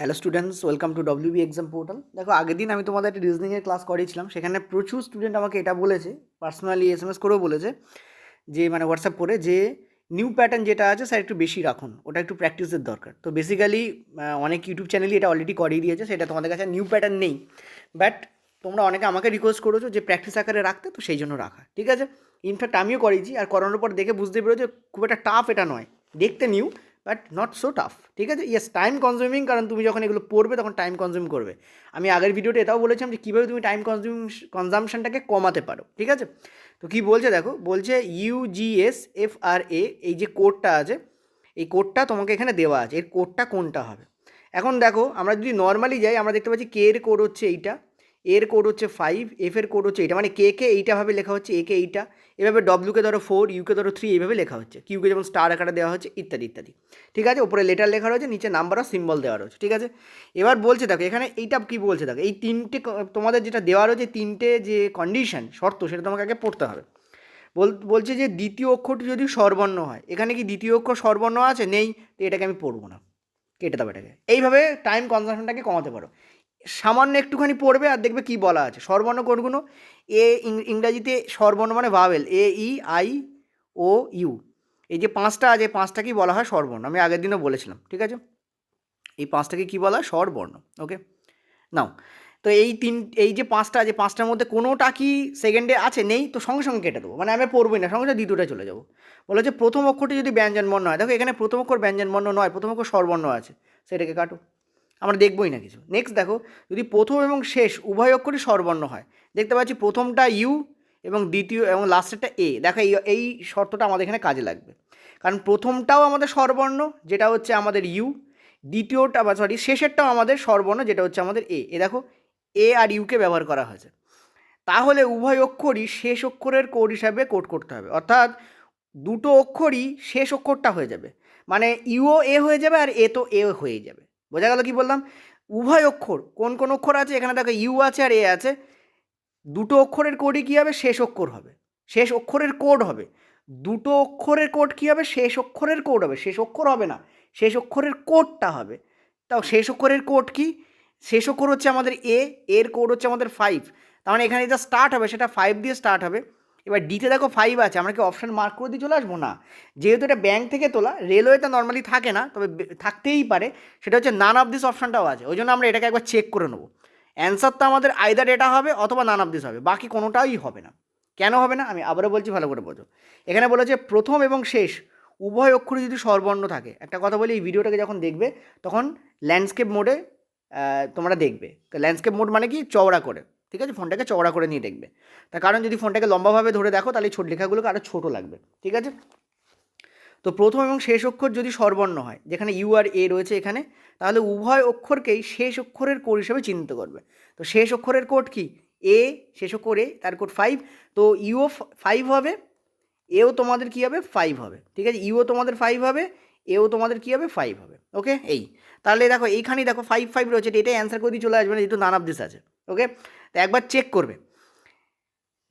Hello students, welcome to WB exam portal. দেখো, আগের দিন আমি তোমাদের একটা রিজনিংয়ের ক্লাস করিয়েছিলাম। সেখানে প্রচুর স্টুডেন্ট আমাকে এটা বলেছে, পার্সোনালি এসএমএস করেও বলেছে যে মানে হোয়াটসঅ্যাপ করে যে নিউ প্যাটার্ন যেটা আছে স্যার একটু বেশি রাখুন, ওটা একটু প্র্যাকটিসের দরকার। তো বেসিক্যালি অনেক ইউটিউব চ্যানেলই এটা অলরেডি করিয়ে দিয়েছে, সেটা তোমাদের কাছে নিউ প্যাটার্ন নেই। বাট তোমরা অনেকে আমাকে রিকোয়েস্ট করেছো যে প্র্যাকটিস আকারে রাখতে, তো সেই জন্য রাখা ঠিক আছে। ইনফ্যাক্ট আমিও করেছি, আর করানোর পর দেখে বুঝতে পেরেছি খুব একটা টাফ এটা নয়, দেখতে new but not so tough. ঠিক আছে, ইয়েস টাইম কনজিউমিং, কারণ তুমি যখন এগুলো পড়বে তখন টাইম কনজিউম করবে। আমি আগের ভিডিওতে এটাও বলেছিলাম যে কীভাবে তুমি টাইম কনজামশনটাকে কমাতে পারো। ঠিক আছে, তো কী বলছে দেখো, বলছে UGSFRA, এই যে কোডটা আছে, এই কোডটা তোমাকে এখানে দেওয়া আছে। এর কোডটা কোনটা হবে? এখন দেখো, আমরা যদি নর্মালি যাই আমরা দেখতে পাচ্ছি কে এর কোড হচ্ছে এইটা, এর কোড হচ্ছে 5, এফ এর কোড হচ্ছে এইটা, মানে কে এইটাভাবে লেখা হচ্ছে, একে এইটা, এভাবে ডব্লিউকে ধরো 4, ইউকে ধরো 3, এইভাবে লেখা হচ্ছে, কিউকে যেমন স্টার আকারে দেওয়া হচ্ছে, ইত্যাদি ইত্যাদি। ঠিক আছে, ওপরে লেটার লেখা রয়েছে, নিচে নাম্বার আর সিম্বল দেওয়া রয়েছে। ঠিক আছে, এবার বলছে দেখো এখানে এইটা কী বলছে দেখো, এই তিনটে তোমাদের যেটা দেওয়া রয়েছে, তিনটে যে কন্ডিশন শর্ত, সেটা তোমাকে আগে পড়তে হবে। বলছে যে দ্বিতীয় অক্ষরটি যদি স্বরবর্ণ হয়, এখানে কি দ্বিতীয় অক্ষর স্বরবর্ণ আছে? নেই, তো এটাকে আমি পড়বো না, কেটে দেবো এটাকে। এইভাবে টাইম কনজামশনটাকে কমাতে পারো। সামান্য একটুখানি পড়বে আর দেখবে কি বলা আছে। স্বরবর্ণ কোনগুলো? ইংরাজিতে স্বরবর্ণ মানে ভাওয়েল, AEIOU, এই যে পাঁচটা আছে, পাঁচটাকেই বলা হয় স্বরবর্ণ। আমি আগের দিনও বলেছিলাম। ঠিক আছে, এই পাঁচটাকে কী বলা হয়? স্বরবর্ণ। ওকে, নাও, তো এই যে পাঁচটা আছে, পাঁচটার মধ্যে কোনোটা কি সেকেন্ডে আছে? নেই, তো সঙ্গে সঙ্গে কেটে দেবো, মানে আমি পড়বই না, সঙ্গে সঙ্গে দ্বিতীয়টায় চলে যাবো। বলে যে প্রথম অক্ষরটি যদি ব্যঞ্জনবর্ণ হয়, দেখো এখানে প্রথম অক্ষর ব্যঞ্জনবর্ণ নয়, প্রথম অক্ষর স্বরবর্ণ আছে, সেটাকে কাটো, আমরা দেখবই না কিছু। নেক্সট দেখো, যদি প্রথম এবং শেষ উভয় অক্ষরই স্বরবর্ণ হয়, দেখতে পাচ্ছি প্রথমটা ইউ এবং দ্বিতীয় এবং লাস্টেরটা এ। দেখো এই শর্তটা আমাদের এখানে কাজে লাগবে, কারণ প্রথমটাও আমাদের স্বরবর্ণ, যেটা হচ্ছে আমাদের ইউ, দ্বিতীয়টা বা সরি শেষেরটাও আমাদের স্বরবর্ণ, যেটা হচ্ছে আমাদের এ দেখো এ আর ইউকে ব্যবহার করা হয়েছে। তাহলে উভয় অক্ষরই শেষ অক্ষরের কোড হিসাবে কোড করতে হবে, অর্থাৎ দুটো অক্ষরই শেষ অক্ষরটা হয়ে যাবে, মানে ইউও এ হয়ে যাবে আর এ তো এ হয়ে যাবে। বোঝা গেল কি বললাম? উভয় অক্ষর, কোন কোন অক্ষর আছে এখানে দেখো, ইউ আছে আর এ আছে, দুটো অক্ষরের কোডই কী হবে? শেষ অক্ষর হবে, শেষ অক্ষরের কোড হবে। দুটো অক্ষরের কোড কী হবে? শেষ অক্ষরের কোড হবে, শেষ অক্ষর হবে না, শেষ অক্ষরের কোডটা হবে। তাও শেষ অক্ষরের কোড কি? শেষ অক্ষর হচ্ছে আমাদের এর কোড হচ্ছে আমাদের 5, তার মানে এখানে যা স্টার্ট হবে সেটা 5 দিয়ে স্টার্ট হবে। এবার ডিতে দেখো 5 আছে, আমরা কি অপশান মার্ক করে দিয়ে চলে আসবো? না, যেহেতু এটা ব্যাংক থেকে তোলা, রেলওয়েতে নর্মালি থাকে না, তবে থাকতেই পারে, সেটা হচ্ছে নান অফ দিস অপশানটাও আছে, ওই জন্য আমরা এটাকে একবার চেক করে নেবো। অ্যান্সার তো আমাদের আইদার এটা হবে অথবা নান অফ দিস হবে, বাকি কোনোটাই হবে না। কেন হবে না আমি আবারও বলছি, ভালো করে বোঝো। এখানে বলেছে প্রথম এবং শেষ উভয় অক্ষরে যদি স্বরবর্ণ থাকে, একটা কথা বলি, এই ভিডিওটাকে যখন দেখবে তখন ল্যান্ডস্কেপ মোডে তোমরা দেখবে। তো ল্যান্ডস্কেপ মোড মানে কি? চওড়া করে, ঠিক আছে, ফোনটাকে চওড়া করে নিয়ে দেখবে। তার কারণ যদি ফোনটাকে লম্বাভাবে ধরে দেখো তাহলে ছোট লেখাগুলোকে আরও ছোটো লাগবে। ঠিক আছে, তো প্রথম এবং শেষ অক্ষর যদি স্বরবর্ণ হয়, যেখানে ইউ আর এ রয়েছে এখানে, তাহলে উভয় অক্ষরকেই শেষ অক্ষরের কোড হিসেবে চিহ্নিত করবে। তো শেষ অক্ষরের কোড কি? এ, শেষ অক্ষর এ, তার কোড 5, তো ইউও 5 হবে, এও তোমাদের কী হবে? 5 হবে। ঠিক আছে, ইউও তোমাদের 5 হবে, এও তোমাদের কী হবে? 5 হবে। ওকে, এই তাহলে দেখো এইখানেই দেখো 5 রয়েছে, এটাই অ্যান্সার করে দিয়ে চলে আসবে না, যেহেতু নান অফ দিস আছে। ওকে, তো একবার চেক করবে,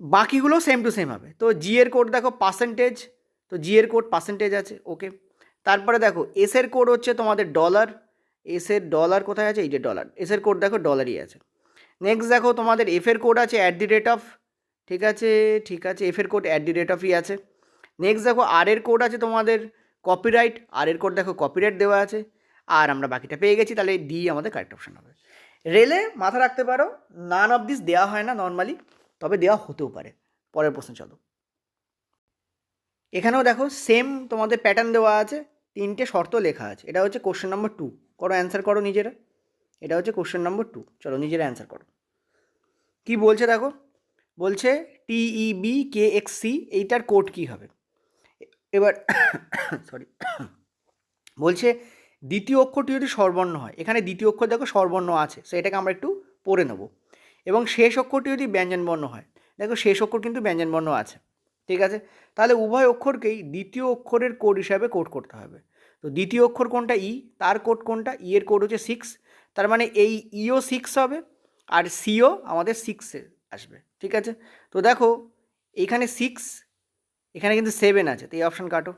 বাকিগুলো সেম টু সেম হবে। তো জি এর কোড দেখো পার্সেন্টেজ, তো জি এর কোড পার্সেন্টেজ আছে। ওকে, তারপরে দেখো এস এর কোড হচ্ছে তোমাদের ডলার, এস এর ডলার কোথায় আছে? এই যে ডলার, এস এর কোড দেখো ডলারই আছে। নেক্সট দেখো তোমাদের এফ এর কোড আছে অ্যাট দি রেট অফ, ঠিক আছে ঠিক আছে, এফ এর কোড অ্যাট দি রেট অফই আছে। নেক্সট দেখো আর এর কোড আছে তোমাদের কপিরাইট, আর এর কোড দেখো কপিরাইট দেওয়া আছে, আর আমরা বাকিটা পেয়ে গেছি, তাহলে ডি আমাদের কারেক্ট অপশন হবে। রেলে মাথা রাখতে পারো, নান অফ দিস দেওয়া হয় না নর্মালি, তবে দেওয়া হতেও পারে। পরের প্রশ্ন চলো। এখানেও দেখো সেম তোমাদের প্যাটার্ন দেওয়া আছে, তিনটে শর্ত লেখা আছে। এটা হচ্ছে কোশ্চেন নম্বর 2, করো অ্যান্সার করো নিজেরা। এটা হচ্ছে কোশ্চেন নম্বর 2, চলো নিজেরা অ্যান্সার করো। কি বলছে দেখো, বলছে TEBKXC, এইটার কোড কী হবে? এবার সরি, বলছে দ্বিতীয় অক্ষরটি যদি স্বরবর্ণ হয়, এখানে দ্বিতীয় অক্ষর দেখো স্বরবর্ণ আছে, সো এটাকে আমরা একটু পড়ে নেব। এবং শেষ অক্ষরটি যদি ব্যঞ্জনবর্ণ হয়, দেখো শেষ অক্ষর কিন্তু ব্যঞ্জনবর্ণ আছে। ঠিক আছে, তাহলে উভয় অক্ষরকেই দ্বিতীয় অক্ষরের কোড হিসাবে কোড করতে হবে। তো দ্বিতীয় অক্ষর কোনটা? ই, তার কোড কোনটা? ই এর কোড হচ্ছে 6, তার মানে এই ইও 6 হবে, আর সিও আমাদের 6 আসবে। ঠিক আছে, তো দেখো এইখানে 6, এখানে কিন্তু 7 আছে, তো এই অপশান কাটো,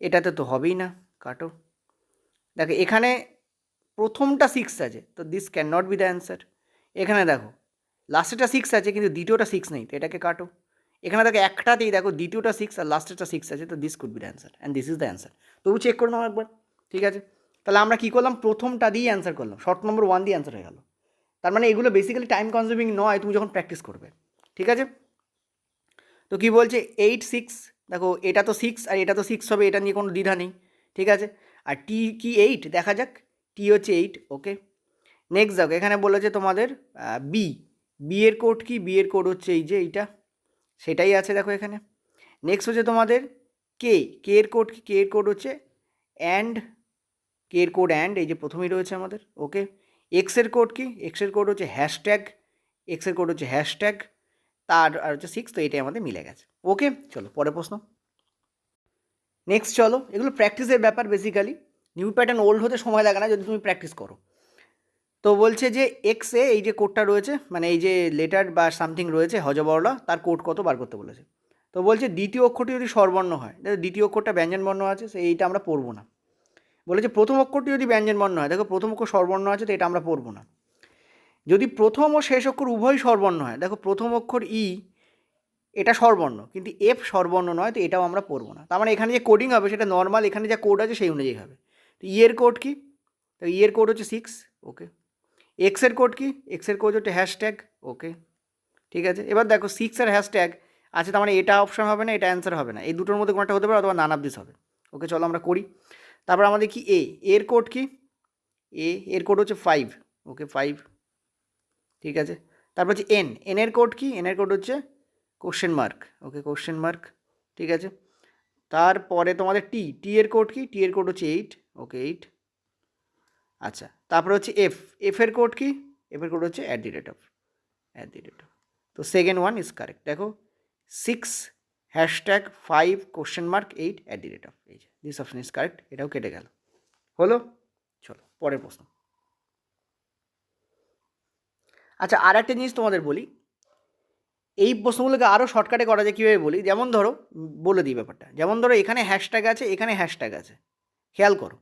এটাতে তো হবেই না, কাটো। দেখো এখানে প্রথমটা 6 আছে, তো this can not be the answer. এখানে দেখো লাস্টেরটা 6 আছে কিন্তু দ্বিতীয়টা 6 নেই, তো এটাকে কাটো। এখানে দেখো একটাতেই দেখো দ্বিতীয়টা 6 আর লাস্টেরটা 6 আছে, তো this could be the answer and this is the answer. তবু চেক করে নাও একবার, ঠিক আছে? তাহলে আমরা কী করলাম, প্রথমটা দিয়েই অ্যান্সার করলাম, শর্ট নম্বর 1 দিয়ে অ্যান্সার হয়ে গেল। তার মানে এগুলো বেসিক্যালি টাইম কনজিউমিং নয় তুমি যখন প্র্যাকটিস করবে, ঠিক আছে? তো কী বলছে 8 6, দেখো এটা তো 6 আর এটা তো 6 হবে, এটা নিয়ে কোনো দ্বিধা নেই, ঠিক আছে? আর টি কি 8, দেখা যাক, টি হচ্ছে 8, ওকে। নেক্সট দেখো এখানে বলেছে তোমাদের বি, বি এর কোড কি, বি এর কোড হচ্ছে এই যে এইটা, সেটাই আছে দেখো এখানে। নেক্সট হচ্ছে তোমাদের কে, কে এর কোড কি, কে এর কোড হচ্ছে অ্যান্ড, কে এর কোড অ্যান্ড, এই যে প্রথমেই রয়েছে আমাদের, ওকে। এক্স এর কোড কি, এক্স এর কোড হচ্ছে হ্যাশট্যাগ, এক্স এর কোড হচ্ছে হ্যাশট্যাগ, তার আর হচ্ছে 6, তো এটাই আমাদের মিলে গেছে, ওকে। চলো পরের প্রশ্ন। নেক্সট চলো, এগুলো প্র্যাকটিসের ব্যাপার বেসিক্যালি, নিউ প্যাটার্ন ওল্ড হতে সময় লাগে না যদি তুমি প্র্যাকটিস করো। তো বলছে যে এক্সে এই যে কোডটা রয়েছে, মানে এই যে লেটার বা সামথিং রয়েছে হজবরলা, তার কোড কত বার করতে বলেছে। তো বলছে দ্বিতীয় অক্ষরটি যদি স্বরবর্ণ হয়, দ্বিতীয় অক্ষরটা ব্যঞ্জনবর্ণ আছে, এইটা আমরা পড়বো না। বলেছে প্রথম অক্ষরটি যদি ব্যঞ্জনবর্ণ হয়, দেখো প্রথম অক্ষর স্বরবর্ণ আছে, তো এটা আমরা পড়বো না। যদি প্রথম ও শেষ অক্ষর উভয় স্বরবর্ণ হয়, দেখো প্রথম অক্ষর ই, এটা স্বরবর্ণ কিন্তু এফ স্বরবর্ণ নয়, তো এটাও আমরা পড়বো না। তার মানে এখানে যে কোডিং হবে সেটা নর্মাল, এখানে যা কোড আছে সেই অনুযায়ী হবে। তো ই এর কোড কি, তো ই এর কোড হচ্ছে 6, ওকে। এক্সের কোড কি, এক্সের কোড হচ্ছে হ্যাশট্যাগ, ওকে, ঠিক আছে। এবার দেখো 6 আর হ্যাশট্যাগ আছে, তার মানে এটা অপশন হবে না, এটা অ্যান্সার হবে না, এই দুটোর মধ্যে কোনোটা হতে পারে অথবা নান অফ দিস হবে, ওকে। চলো আমরা করি। তারপর আমাদের কি এ, এর কোড কি, এর কোড হচ্ছে 5, ওকে 5, ঠিক আছে। তারপর হচ্ছে এন, এন এর কোড কি, এন এর কোড হচ্ছে question mark, okay question mark, ঠিক আছে। তারপরে তোমাদের টি, টি এর কোড কি, টি এর কোড হচ্ছে 8, ওকে 8, আচ্ছা। তারপরে হচ্ছে এফ, এফ এর কোড কি, এফ এর কোড হচ্ছে at the rate of, at the rate of. তো সেকেন্ড ওয়ান ইজ কারেক্ট, দেখো 6 hashtag 5 question mark 8 at the rate of, এই যে দিস অপশন ইজ কারেক্ট, এটাও কেটে গেল, হলো। চলো পরের প্রশ্ন। আচ্ছা আর একটা জিনিস তোমাদের বলি, এই প্রশ্নগুলোকে আরও শর্টকাটে করা যায় কীভাবে বলি, যেমন ধরো বলে দিই ব্যাপারটা, যেমন ধরো এখানে হ্যাশট্যাগ আছে, এখানে হ্যাশট্যাগ আছে, খেয়াল করো,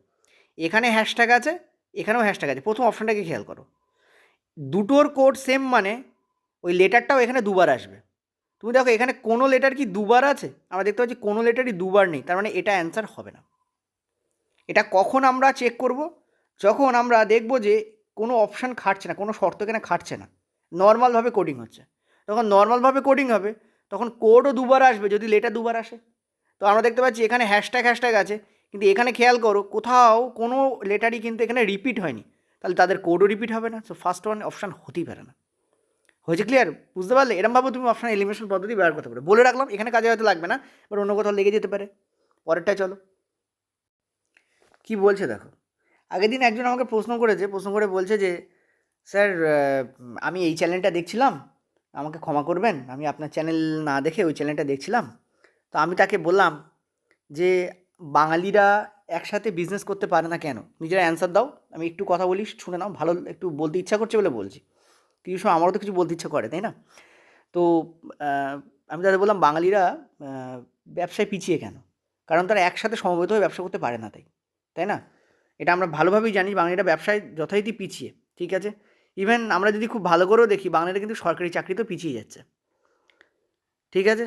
এখানে হ্যাশট্যাগ আছে, এখানেও হ্যাশট্যাগ আছে, প্রথম অপশানটাকে খেয়াল করো, দুটোর কোড সেম, মানে ওই লেটারটাও এখানে দুবার আসবে। তুমি দেখো এখানে কোনো লেটার কি দুবার আছে, আমরা দেখতে পাচ্ছি কোনো লেটারই দুবার নেই, তার মানে এটা অ্যান্সার হবে না। এটা কখন আমরা চেক করব, যখন আমরা দেখব যে কোনো অপশান খাটছে না, কোনো শর্ত এখানে খাটছে না, নর্মালভাবে কোডিং হচ্ছে। তখন নর্মালভাবে কোডিং হবে, তখন কোডও দুবার আসবে যদি লেটার দুবার আসে। তো আমরা দেখতে পাচ্ছি এখানে হ্যাশট্যাগ হ্যাশট্যাগ আছে, কিন্তু এখানে খেয়াল করো কোথাও কোনো লেটারই কিন্তু এখানে রিপিট হয়নি, তাহলে তাদের কোডও রিপিট হবে না। সো ফার্স্ট ওয়ান অপশান হতেই পারে না। হয়েছে ক্লিয়ার, বুঝতে পারলে? এরমভাবে তুমি অপশান এলিমিনেশন পদ্ধতি ব্যবহার করতে পারো, বলে রাখলাম, এখানে কাজে হয়তো লাগবে না, বাট অন্য কোথাও লেগে যেতে পারে। পরেরটায় চলো, কি বলছে দেখো। আগের দিন একজন আমাকে প্রশ্ন করে বলছে যে স্যার আমি এই চ্যানেলটা দেখছিলাম, আমাকে ক্ষমা করবেন, আমি আপনার চ্যানেল না দেখে ওই চ্যানেলটা দেখছিলাম। তো আমি তাকে বললাম যে বাঙালিরা একসাথে বিজনেস করতে পারে না কেন, নিজেরা অ্যান্সার দাও, আমি একটু কথা বলি, শুনে নাও, ভালো একটু বলতে ইচ্ছা করছে বলে বলছি, কিছু সময় আমারও তো কিছু বলতে ইচ্ছা করে, তাই না? তো আমি তাদের বললাম বাঙালিরা ব্যবসায় পিছিয়ে কেন, কারণ তারা একসাথে সমবেত হয়ে ব্যবসা করতে পারে না, তাই না? এটা আমরা ভালোভাবেই জানি, বাঙালিরা ব্যবসায় যথারীতি পিছিয়ে, ঠিক আছে। ইভেন আমরা যদি খুব ভালো করেও দেখি, বাঙালিরা কিন্তু সরকারি চাকরিতেও পিছিয়ে যাচ্ছে, ঠিক আছে।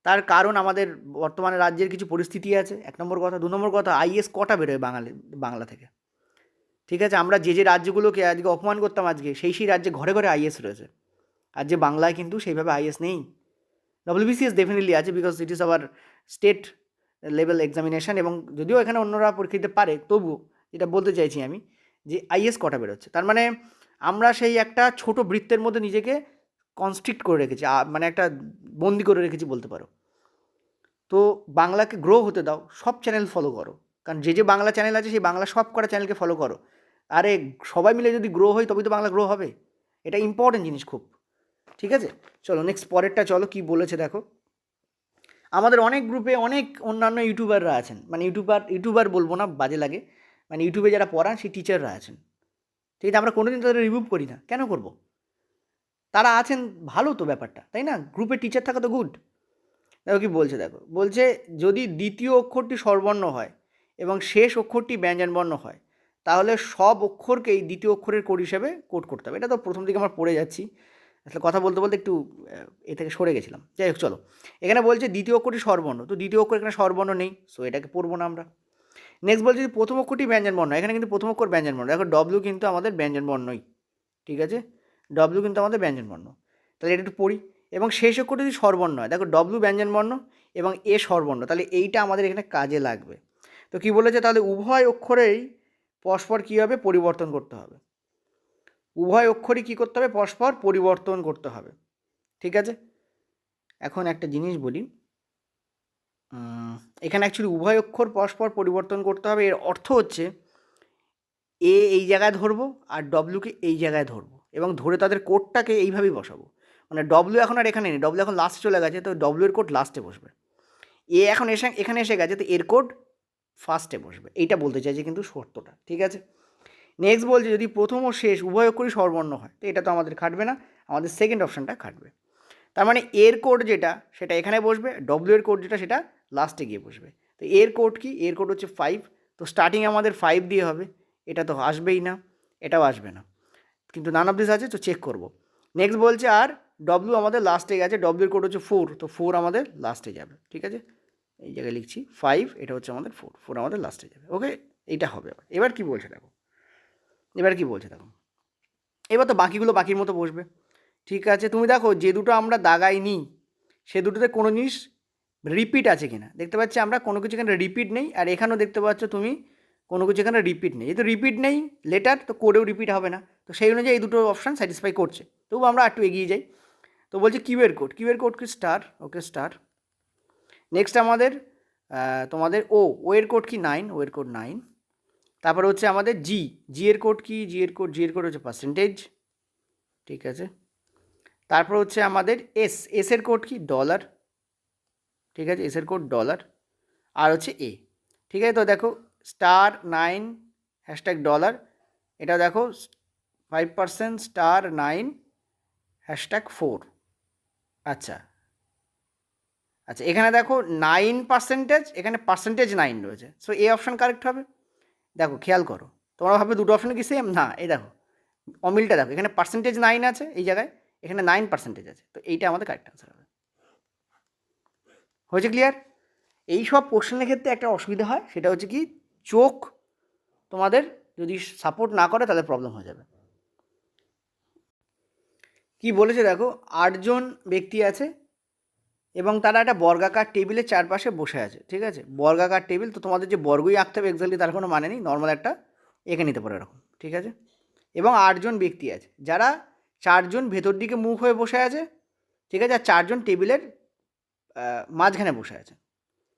তার কারণ আমাদের বর্তমানে রাজ্যের কিছু পরিস্থিতি আছে, 1 নম্বর কথা। 2 নম্বর কথা, আইএস কটা বেরোয় বাংলা থেকে, ঠিক আছে। আমরা যে রাজ্যগুলোকে আজকে অপমান করতাম, আজকে সেই রাজ্যে ঘরে ঘরে আইএস রয়েছে, আর যে বাংলায় কিন্তু সেইভাবে আইএস নেই। WBCS ডেফিনেটলি আছে, because it is our state level examination, এবং যদিও এখানে অন্যরা পরীক্ষা দিতে পারে, তবুও যেটা বলতে চাইছি আমি, যে আইএস কটা বেরোচ্ছে, তার মানে আমরা সেই একটা ছোট বৃত্তের মধ্যে নিজেকে কনস্ট্রিক্ট করে রেখেছি, মানে একটা বন্দি করে রেখেছি বলতে পারো। তো বাংলাকে গ্রো হতে দাও, সব চ্যানেল ফলো করো, কারণ যে বাংলা চ্যানেল আছে সেই বাংলা সব কটা চ্যানেলকে ফলো করো। আরে সবাই মিলে যদি গ্রো হয় তবেই তো বাংলা গ্রো হবে, এটা ইম্পর্টেন্ট জিনিস খুব, ঠিক আছে। চলো নেক্সট পরেরটা চলো, কি বলেছে দেখো। আমাদের অনেক গ্রুপে অনেক অন্যান্য ইউটিউবাররা আছেন, মানে ইউটিউবার বলবো না, বাজে লাগে, মানে ইউটিউবে যারা পড়ান সেই টিচাররা আছেন, ঠিক আছে। আমরা কোনোদিন তাদের রিমুভ করি না, কেন করব? তারা আছেন, ভালো তো ব্যাপারটা, তাই না? গ্রুপে টিচার থাকা তো গুড। দেখো কি বলছে দেখো, বলছে যদি দ্বিতীয় অক্ষরটি স্বরবর্ণ হয় এবং শেষ অক্ষরটি ব্যঞ্জনবর্ণ হয়, তাহলে সব অক্ষরকেই দ্বিতীয় অক্ষরের কোড হিসেবে কোড করতে হবে। এটা তো প্রথম দিকে আমরা পড়ে যাচ্ছি, আসলে কথা বলতে বলতে একটু এ থেকে সরে গেছিলাম। যাই হোক, চলো, এখানে বলছে দ্বিতীয় অক্ষরটি স্বরবর্ণ, তো দ্বিতীয় অক্ষর এখানে স্বরবর্ণ নেই, সো এটাকে পড়বো না আমরা। নেক্সট বলছে যদি প্রথম অক্ষরটি ব্যঞ্জনবর্ণ, এখানে কিন্তু প্রথম অক্ষর ব্যঞ্জনবর্ণ, দেখো ডব্লিউ কিন্তু আমাদের ব্যঞ্জনবর্ণই, ঠিক আছে, ডব্লিউ কিন্তু আমাদের ব্যঞ্জনবর্ণ, তাহলে এটা একটু পড়ি। এবং শেষ অক্ষরটি যদি স্বরবর্ণ হয়, দেখো ডব্লিউ ব্যঞ্জনবর্ণ এবং এ স্বরবর্ণ, তাহলে এইটা আমাদের এখানে কাজে লাগবে। তো কী বলেছে, তাহলে উভয় অক্ষরেই পরস্পর কী হবে, পরিবর্তন করতে হবে, উভয় অক্ষরই কী করতে হবে, পরস্পর পরিবর্তন করতে হবে, ঠিক আছে। এখন একটা জিনিস বলি, এখানে অ্যাকচুয়ালি উভয় অক্ষর পরস্পর পরিবর্তন করতে হবে, এর অর্থ হচ্ছে এ এই জায়গায় ধরবো আর ডব্লিউকে এই জায়গায় ধরবো, এবং ধরে তাদের কোডটাকে এইভাবেই বসাবো। মানে ডব্লিউ এখন আর এখানে নেই, ডব্লিউ এখন লাস্টে চলে গেছে, তো ডব্লিউ এর কোড লাস্টে বসবে। এ এখন এখানে এসে গেছে, তো এর কোড ফার্স্টে বসবে, এইটা বলতে চাইছে কিন্তু শর্তটা, ঠিক আছে। নেক্সট বলছে যদি প্রথম ও শেষ উভয় অক্ষরই স্বরবর্ণ হয়, তো এটা তো আমাদের খাটবে না, আমাদের সেকেন্ড অপশানটা খাটবে। তার মানে এর কোড যেটা সেটা এখানে বসবে, ডব্লিউ এর কোড যেটা সেটা লাস্টে গিয়ে বসবে। তো এর কোড কি, এর কোড হচ্ছে 5, তো স্টার্টিং আমাদের 5 দিয়ে হবে, এটা তো আসবেই না, এটাও আসবে না, কিন্তু নান অফ দিস আছে, তো চেক করব। নেক্সট বলছে আর ডব্লিউ আমাদের লাস্টে গেছে, ডব্লিউ এর কোড হচ্ছে 4, তো 4 আমাদের লাস্টে যাবে, ঠিক আছে, এই জায়গায় লিখছি 5, এটা হচ্ছে আমাদের 4 আমাদের লাস্টে যাবে, ওকে, এইটা হবে। এবার কি বলছে দেখো, এবার তো বাকিগুলো বাকির মতো বসবে, ঠিক আছে। তুমি দেখো যে দুটো আমরা দাগাইনি সে দুটোতে কোনো জিনিস রিপিট আছে কিনা দেখতে পাচ্ছি আমরা, কোনো কিছু এখানে রিপিট নেই, আর এখানেও দেখতে পাচ্ছ তুমি কোনো কিছু এখানে রিপিট নেই, যেহেতু রিপিট নেই লেটার, তো কোডেও রিপিট হবে না, তো সেই অনুযায়ী এই দুটো অপশান স্যাটিসফাই করছে, তবু আমরা একটু এগিয়ে যাই। তো বলছে কিউয়ের কোড কি স্টার, ওকে স্টার। নেক্সট আমাদের তোমাদের ও এর কোড কি 9, ও এর কোড 9। তারপরে হচ্ছে আমাদের জি এর কোড কি, জি এর কোড হচ্ছে পার্সেন্টেজ, ঠিক আছে। তারপর হচ্ছে আমাদের এস এর কোড কি ডলার, ঠিক আছে, এস এর কোড ডলার। আর হচ্ছে এ, ঠিক আছে। তো দেখো স্টার 9 হ্যাশট্যাগ ডলার, এটা দেখো 5% স্টার 9 হ্যাশট্যাগ 4। আচ্ছা, এখানে দেখো 9%, এখানে পার্সেন্টেজ 9 রয়েছে, সো এ অপশান কারেক্ট হবে। দেখো খেয়াল করো, তোমরা ভাবে দুটো অপশান কি সেম, না, এই দেখো অমিলটা দেখো, এখানে পার্সেন্টেজ 9 আছে এই জায়গায়, এখানে 9% আছে, তো এইটা আমাদের কারেক্ট আনসার হবে। হয়েছে ক্লিয়ার? এই সব কোশ্চেনের ক্ষেত্রে একটা অসুবিধা হয়, সেটা হচ্ছে কি চোখ তোমাদের যদি সাপোর্ট না করে তাহলে প্রবলেম হয়ে যাবে। কি বলেছে দেখো, 8 জন ব্যক্তি আছে এবং তারা একটা বর্গাকার টেবিলের চারপাশে বসে আছে, ঠিক আছে, বর্গাকার টেবিল, তো তোমাদের যে বর্গই আঁকতে হবে এক্স্যাক্টলি তার কোনো মানে নেই, নর্মাল একটা এঁকে নিতে পারো এরকম, ঠিক আছে। এবং 8 জন ব্যক্তি আছে, যারা 4 জন ভেতর দিকে মুখ হয়ে বসে আছে, ঠিক আছে, আর 4 জন টেবিলের মাঝখানে বসে আছে,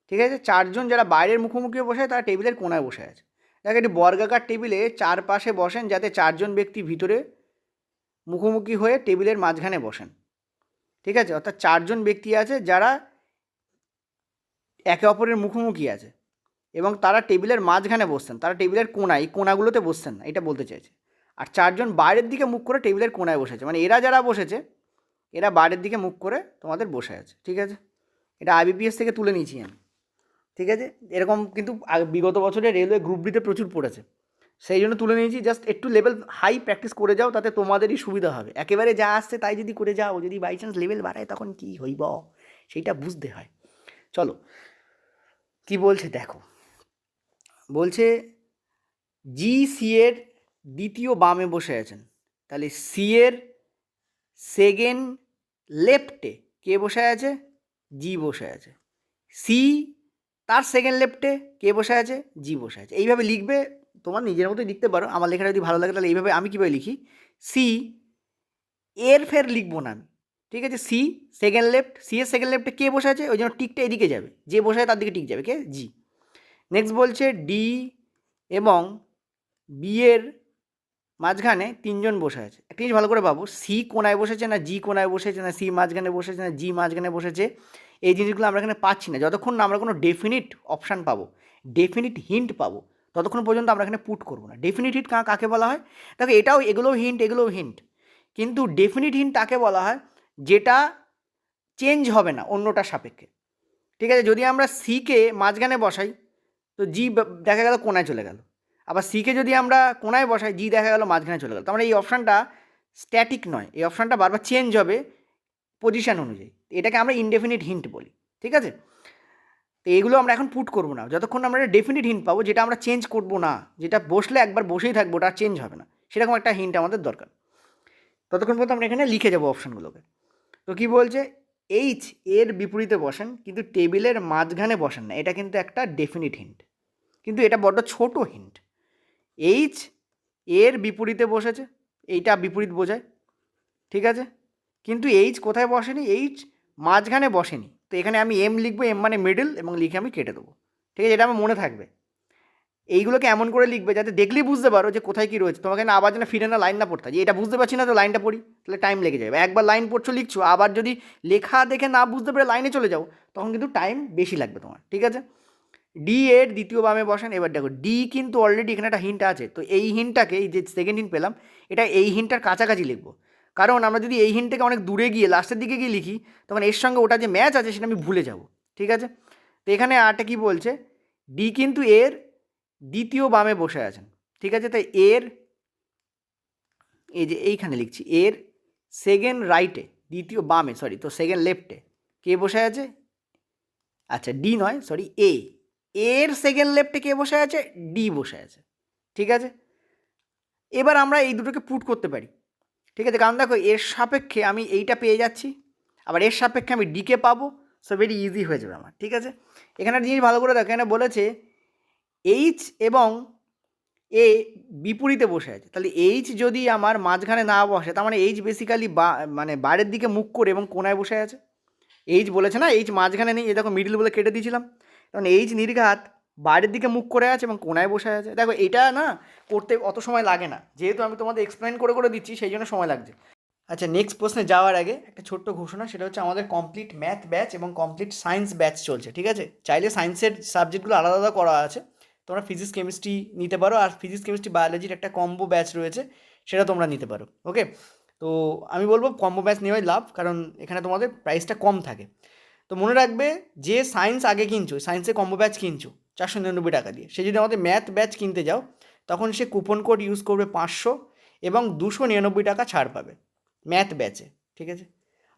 ঠিক আছে। 4 জন যারা বাইরের মুখোমুখি বসে তারা টেবিলের কোনায় বসে আছে। দেখো একটি বর্গাকার টেবিলে চারপাশে বসেন যাতে 4 জন ব্যক্তি ভিতরে মুখোমুখি হয়ে টেবিলের মাঝখানে বসেন, ঠিক আছে, অর্থাৎ 4 জন ব্যক্তি আছে যারা একে অপরের মুখোমুখি আছে এবং তারা টেবিলের মাঝখানে বসছেন, তারা টেবিলের কোনায়, এই কোনাগুলোতে বসছেন না, এটা বলতে চাইছে। আর 4 জন বাইরের দিকে মুখ করে টেবিলের কোনায় বসেছে, মানে এরা যারা বসেছে এরা বাইরের দিকে মুখ করে তোমাদের বসে আছে, ঠিক আছে। এটা আইবিপিএস থেকে তুলে নিয়েছি আমি, ঠিক আছে। এরকম কিন্তু বিগত বছরে রেলওয়ে গ্রুপ ডিতে প্রচুর পড়েছে, সেই জন্য তুলে নিয়েছি। জাস্ট একটু লেভেল হাই প্র্যাকটিস করে যাও, তাতে তোমাদেরই সুবিধা হবে। একেবারে যা আসছে তাই যদি করে যাও, যদি বাই চান্স লেভেল বাড়ায় তখন কী হইব সেইটা বুঝতে হয়। চলো কি বলছে দেখো, বলছে জি সি এর দ্বিতীয় বামে বসে আছেন, তাহলে সি এর সেকেন্ড লেফটে কে বসে আছে, জি বসে আছে। সি তার সেকেন্ড লেফটে কে বসে আছে, জি বসে আছে। এইভাবে লিখবে, তোমার নিজের মতোই লিখতে পারো, আমার লেখাটা যদি ভালো লাগে তাহলে এইভাবে। আমি কীভাবে লিখি, সি এর ফের লিখবো না আমি, ঠিক আছে, সি সেকেন্ড লেফট, সি এর সেকেন্ড লেফটে কে বসে আছে, ওই জন্য টিকটা এদিকে যাবে, যে বসে আছে তার দিকে টিক যাবে, কে, জি। নেক্সট বলছে ডি এবং বি এর মাঝখানে 3 জন বসে আছে। একটা জিনিস ভালো করে ভাবো, সি কোনায় বসেছে না জি কোনায় বসেছে, না সি মাঝখানে বসেছে না জি মাঝখানে বসেছে, এই জিনিসগুলো আমরা এখানে পাচ্ছি না। যতক্ষণ না আমরা কোনো ডেফিনিট অপশান পাবো, ডেফিনিট হিন্ট পাবো, ততক্ষণ পর্যন্ত আমরা এখানে পুট করবো না। ডেফিনিট হিন্ট কাকে বলা হয়, দেখো এটাও, এগুলোও হিন্ট, কিন্তু ডেফিনিট হিন্ট তাকে বলা হয় যেটা চেঞ্জ হবে না অন্যটার সাপেক্ষে, ঠিক আছে। যদি আমরা সিকে মাঝখানে বসাই তো জি দেখা গেল কোনায় চলে গেল, আবার সিকে যদি আমরা কোনায় বসাই জি দেখা গেল মাঝখানে চলে গেল। তার মানে এই অপশানটা স্ট্যাটিক নয়, এই অপশানটা বারবার চেঞ্জ হবে পজিশান অনুযায়ী। এটাকে আমরা ইনডেফিনিট হিন্ট বলি, ঠিক আছে? তো এগুলো আমরা এখন পুট করবো না যতক্ষণ আমরা ডেফিনিট হিন্ট পাবো, যেটা আমরা চেঞ্জ করবো না, যেটা বসলে একবার বসেই থাকবো, ওটা চেঞ্জ হবে না, সেরকম একটা হিন্ট আমাদের দরকার। ততক্ষণ পর্যন্ত আমরা এখানে লিখে যাবো অপশানগুলোকে। তো কী বলছে, এইচ এর বিপরীতে বসেন কিন্তু টেবিলের মাঝখানে বসেন না, এটা কিন্তু একটা ডেফিনিট হিন্ট, কিন্তু এটা বড্ড ছোট হিন্ট। এইচ এর বিপরীতে বসেছে, এইটা বিপরীত বোঝায়, ঠিক আছে? কিন্তু এইচ কোথায় বসেনি, এইচ মাঝখানে বসেনি। তো এখানে আমি এম লিখবো, এম মানে মিডল, এবং লিখে আমি কেটে দেবো, ঠিক আছে? এটা আমার মনে থাকবে। এইগুলোকে এমন করে লিখবে যাতে দেখলেই বুঝতে পারো যে কোথায় কী রয়েছে, তোমাকে না আবার যেন ফিরে না লাইন না পড়তে হয়, যে এটা বুঝতে পারছি না তো লাইনটা পড়ি, তাহলে টাইম লেগে যাবে। একবার লাইন পড়ছো লিখছো, আবার যদি লেখা দেখে না বুঝতে পেরে লাইনে চলে যাও, তখন কিন্তু টাইম বেশি লাগবে তোমার, ঠিক আছে? ডি এর দ্বিতীয় বামে বসেন। এবার দেখো ডি কিন্তু অলরেডি এখানে একটা হিন্ট আছে, তো এই হিন্টটাকে, এই যে সেকেন্ড হিন্ট পেলাম, এটা এই হিন্টটার কাছাকাছি লিখবো, কারণ আমরা যদি এই হিন্ট থেকে অনেক দূরে গিয়ে লাস্টের দিকে গিয়ে লিখি, তখন এর সঙ্গে ওটা যে ম্যাচ আছে সেটা আমি ভুলে যাব, ঠিক আছে? তো এখানে আরটা কী বলছে, ডি কিন্তু এর দ্বিতীয় বামে বসে আছেন, ঠিক আছে? তাই এর, এই যে এইখানে লিখছি, এর সেকেন্ড রাইটে, দ্বিতীয় বামে, সরি, তো সেকেন্ড লেফটে কে বসে আছে? আচ্ছা ডি নয়, সরি, এর সেকেন্ড লেফটে কে বসে আছে? ডি বসে আছে, ঠিক আছে? এবার আমরা এই দুটোকে পুট করতে পারি, ঠিক আছে? কারণ দেখো এর সাপেক্ষে আমি এইটা পেয়ে যাচ্ছি, আবার এর সাপেক্ষে আমি ডিকে পাবো, সো ভেরি ইজি হয়ে যাবে আমার, ঠিক আছে? এখানে জিনিস ভালো করে দেখো, এখানে বলেছে এইচ এবং এ বিপরীতে বসে আছে, তাহলে এইচ যদি আমার মাঝখানে না বসে, তার মানে এইচ বেসিক্যালি মানে বাইরের দিকে মুখ করে এবং কোনায় বসে আছে। এইচ বলেছে না এইচ মাঝখানে নেই, এ দেখো মিডিল বলে কেটে দিয়েছিলাম, কারণ এইচ নির্ঘাত বাইরের দিকে মুখ করে আছে এবং কোনায় বসে আছে। দেখো এটা না করতে অত সময় লাগে না, যেহেতু আমি তোমাদের এক্সপ্লেন করে করে দিচ্ছি সেই জন্য সময় লাগছে। আচ্ছা নেক্সট প্রশ্নে যাওয়ার আগে একটা ছোট্ট ঘোষণা, সেটা হচ্ছে আমাদের কমপ্লিট ম্যাথ ব্যাচ এবং কমপ্লিট সায়েন্স ব্যাচ চলছে, ঠিক আছে? চাইলে সায়েন্সের সাবজেক্টগুলো আলাদা আলাদা করা আছে, তোমরা ফিজিক্স কেমিস্ট্রি নিতে পারো, আর ফিজিক্স কেমিস্ট্রি বায়োলজির একটা কম্বো ব্যাচ রয়েছে, সেটা তোমরা নিতে পারো, ওকে? তো আমি বলবো কম্বো ব্যাচ নেওয়াই লাভ, কারণ এখানে তোমাদের প্রাইসটা কম থাকে। তো মনে রাখবে, যে সায়েন্স আগে কিনছো, সায়েন্সের কম্বো ব্যাচ কিনছো 499 টাকা দিয়ে, সে যদি আমাদের ম্যাথ ব্যাচ কিনতে যাও, তখন সে কুপন কোড ইউজ করবে 500 এবং 299 টাকা ছাড় পাবে ম্যাথ ব্যাচে, ঠিক আছে?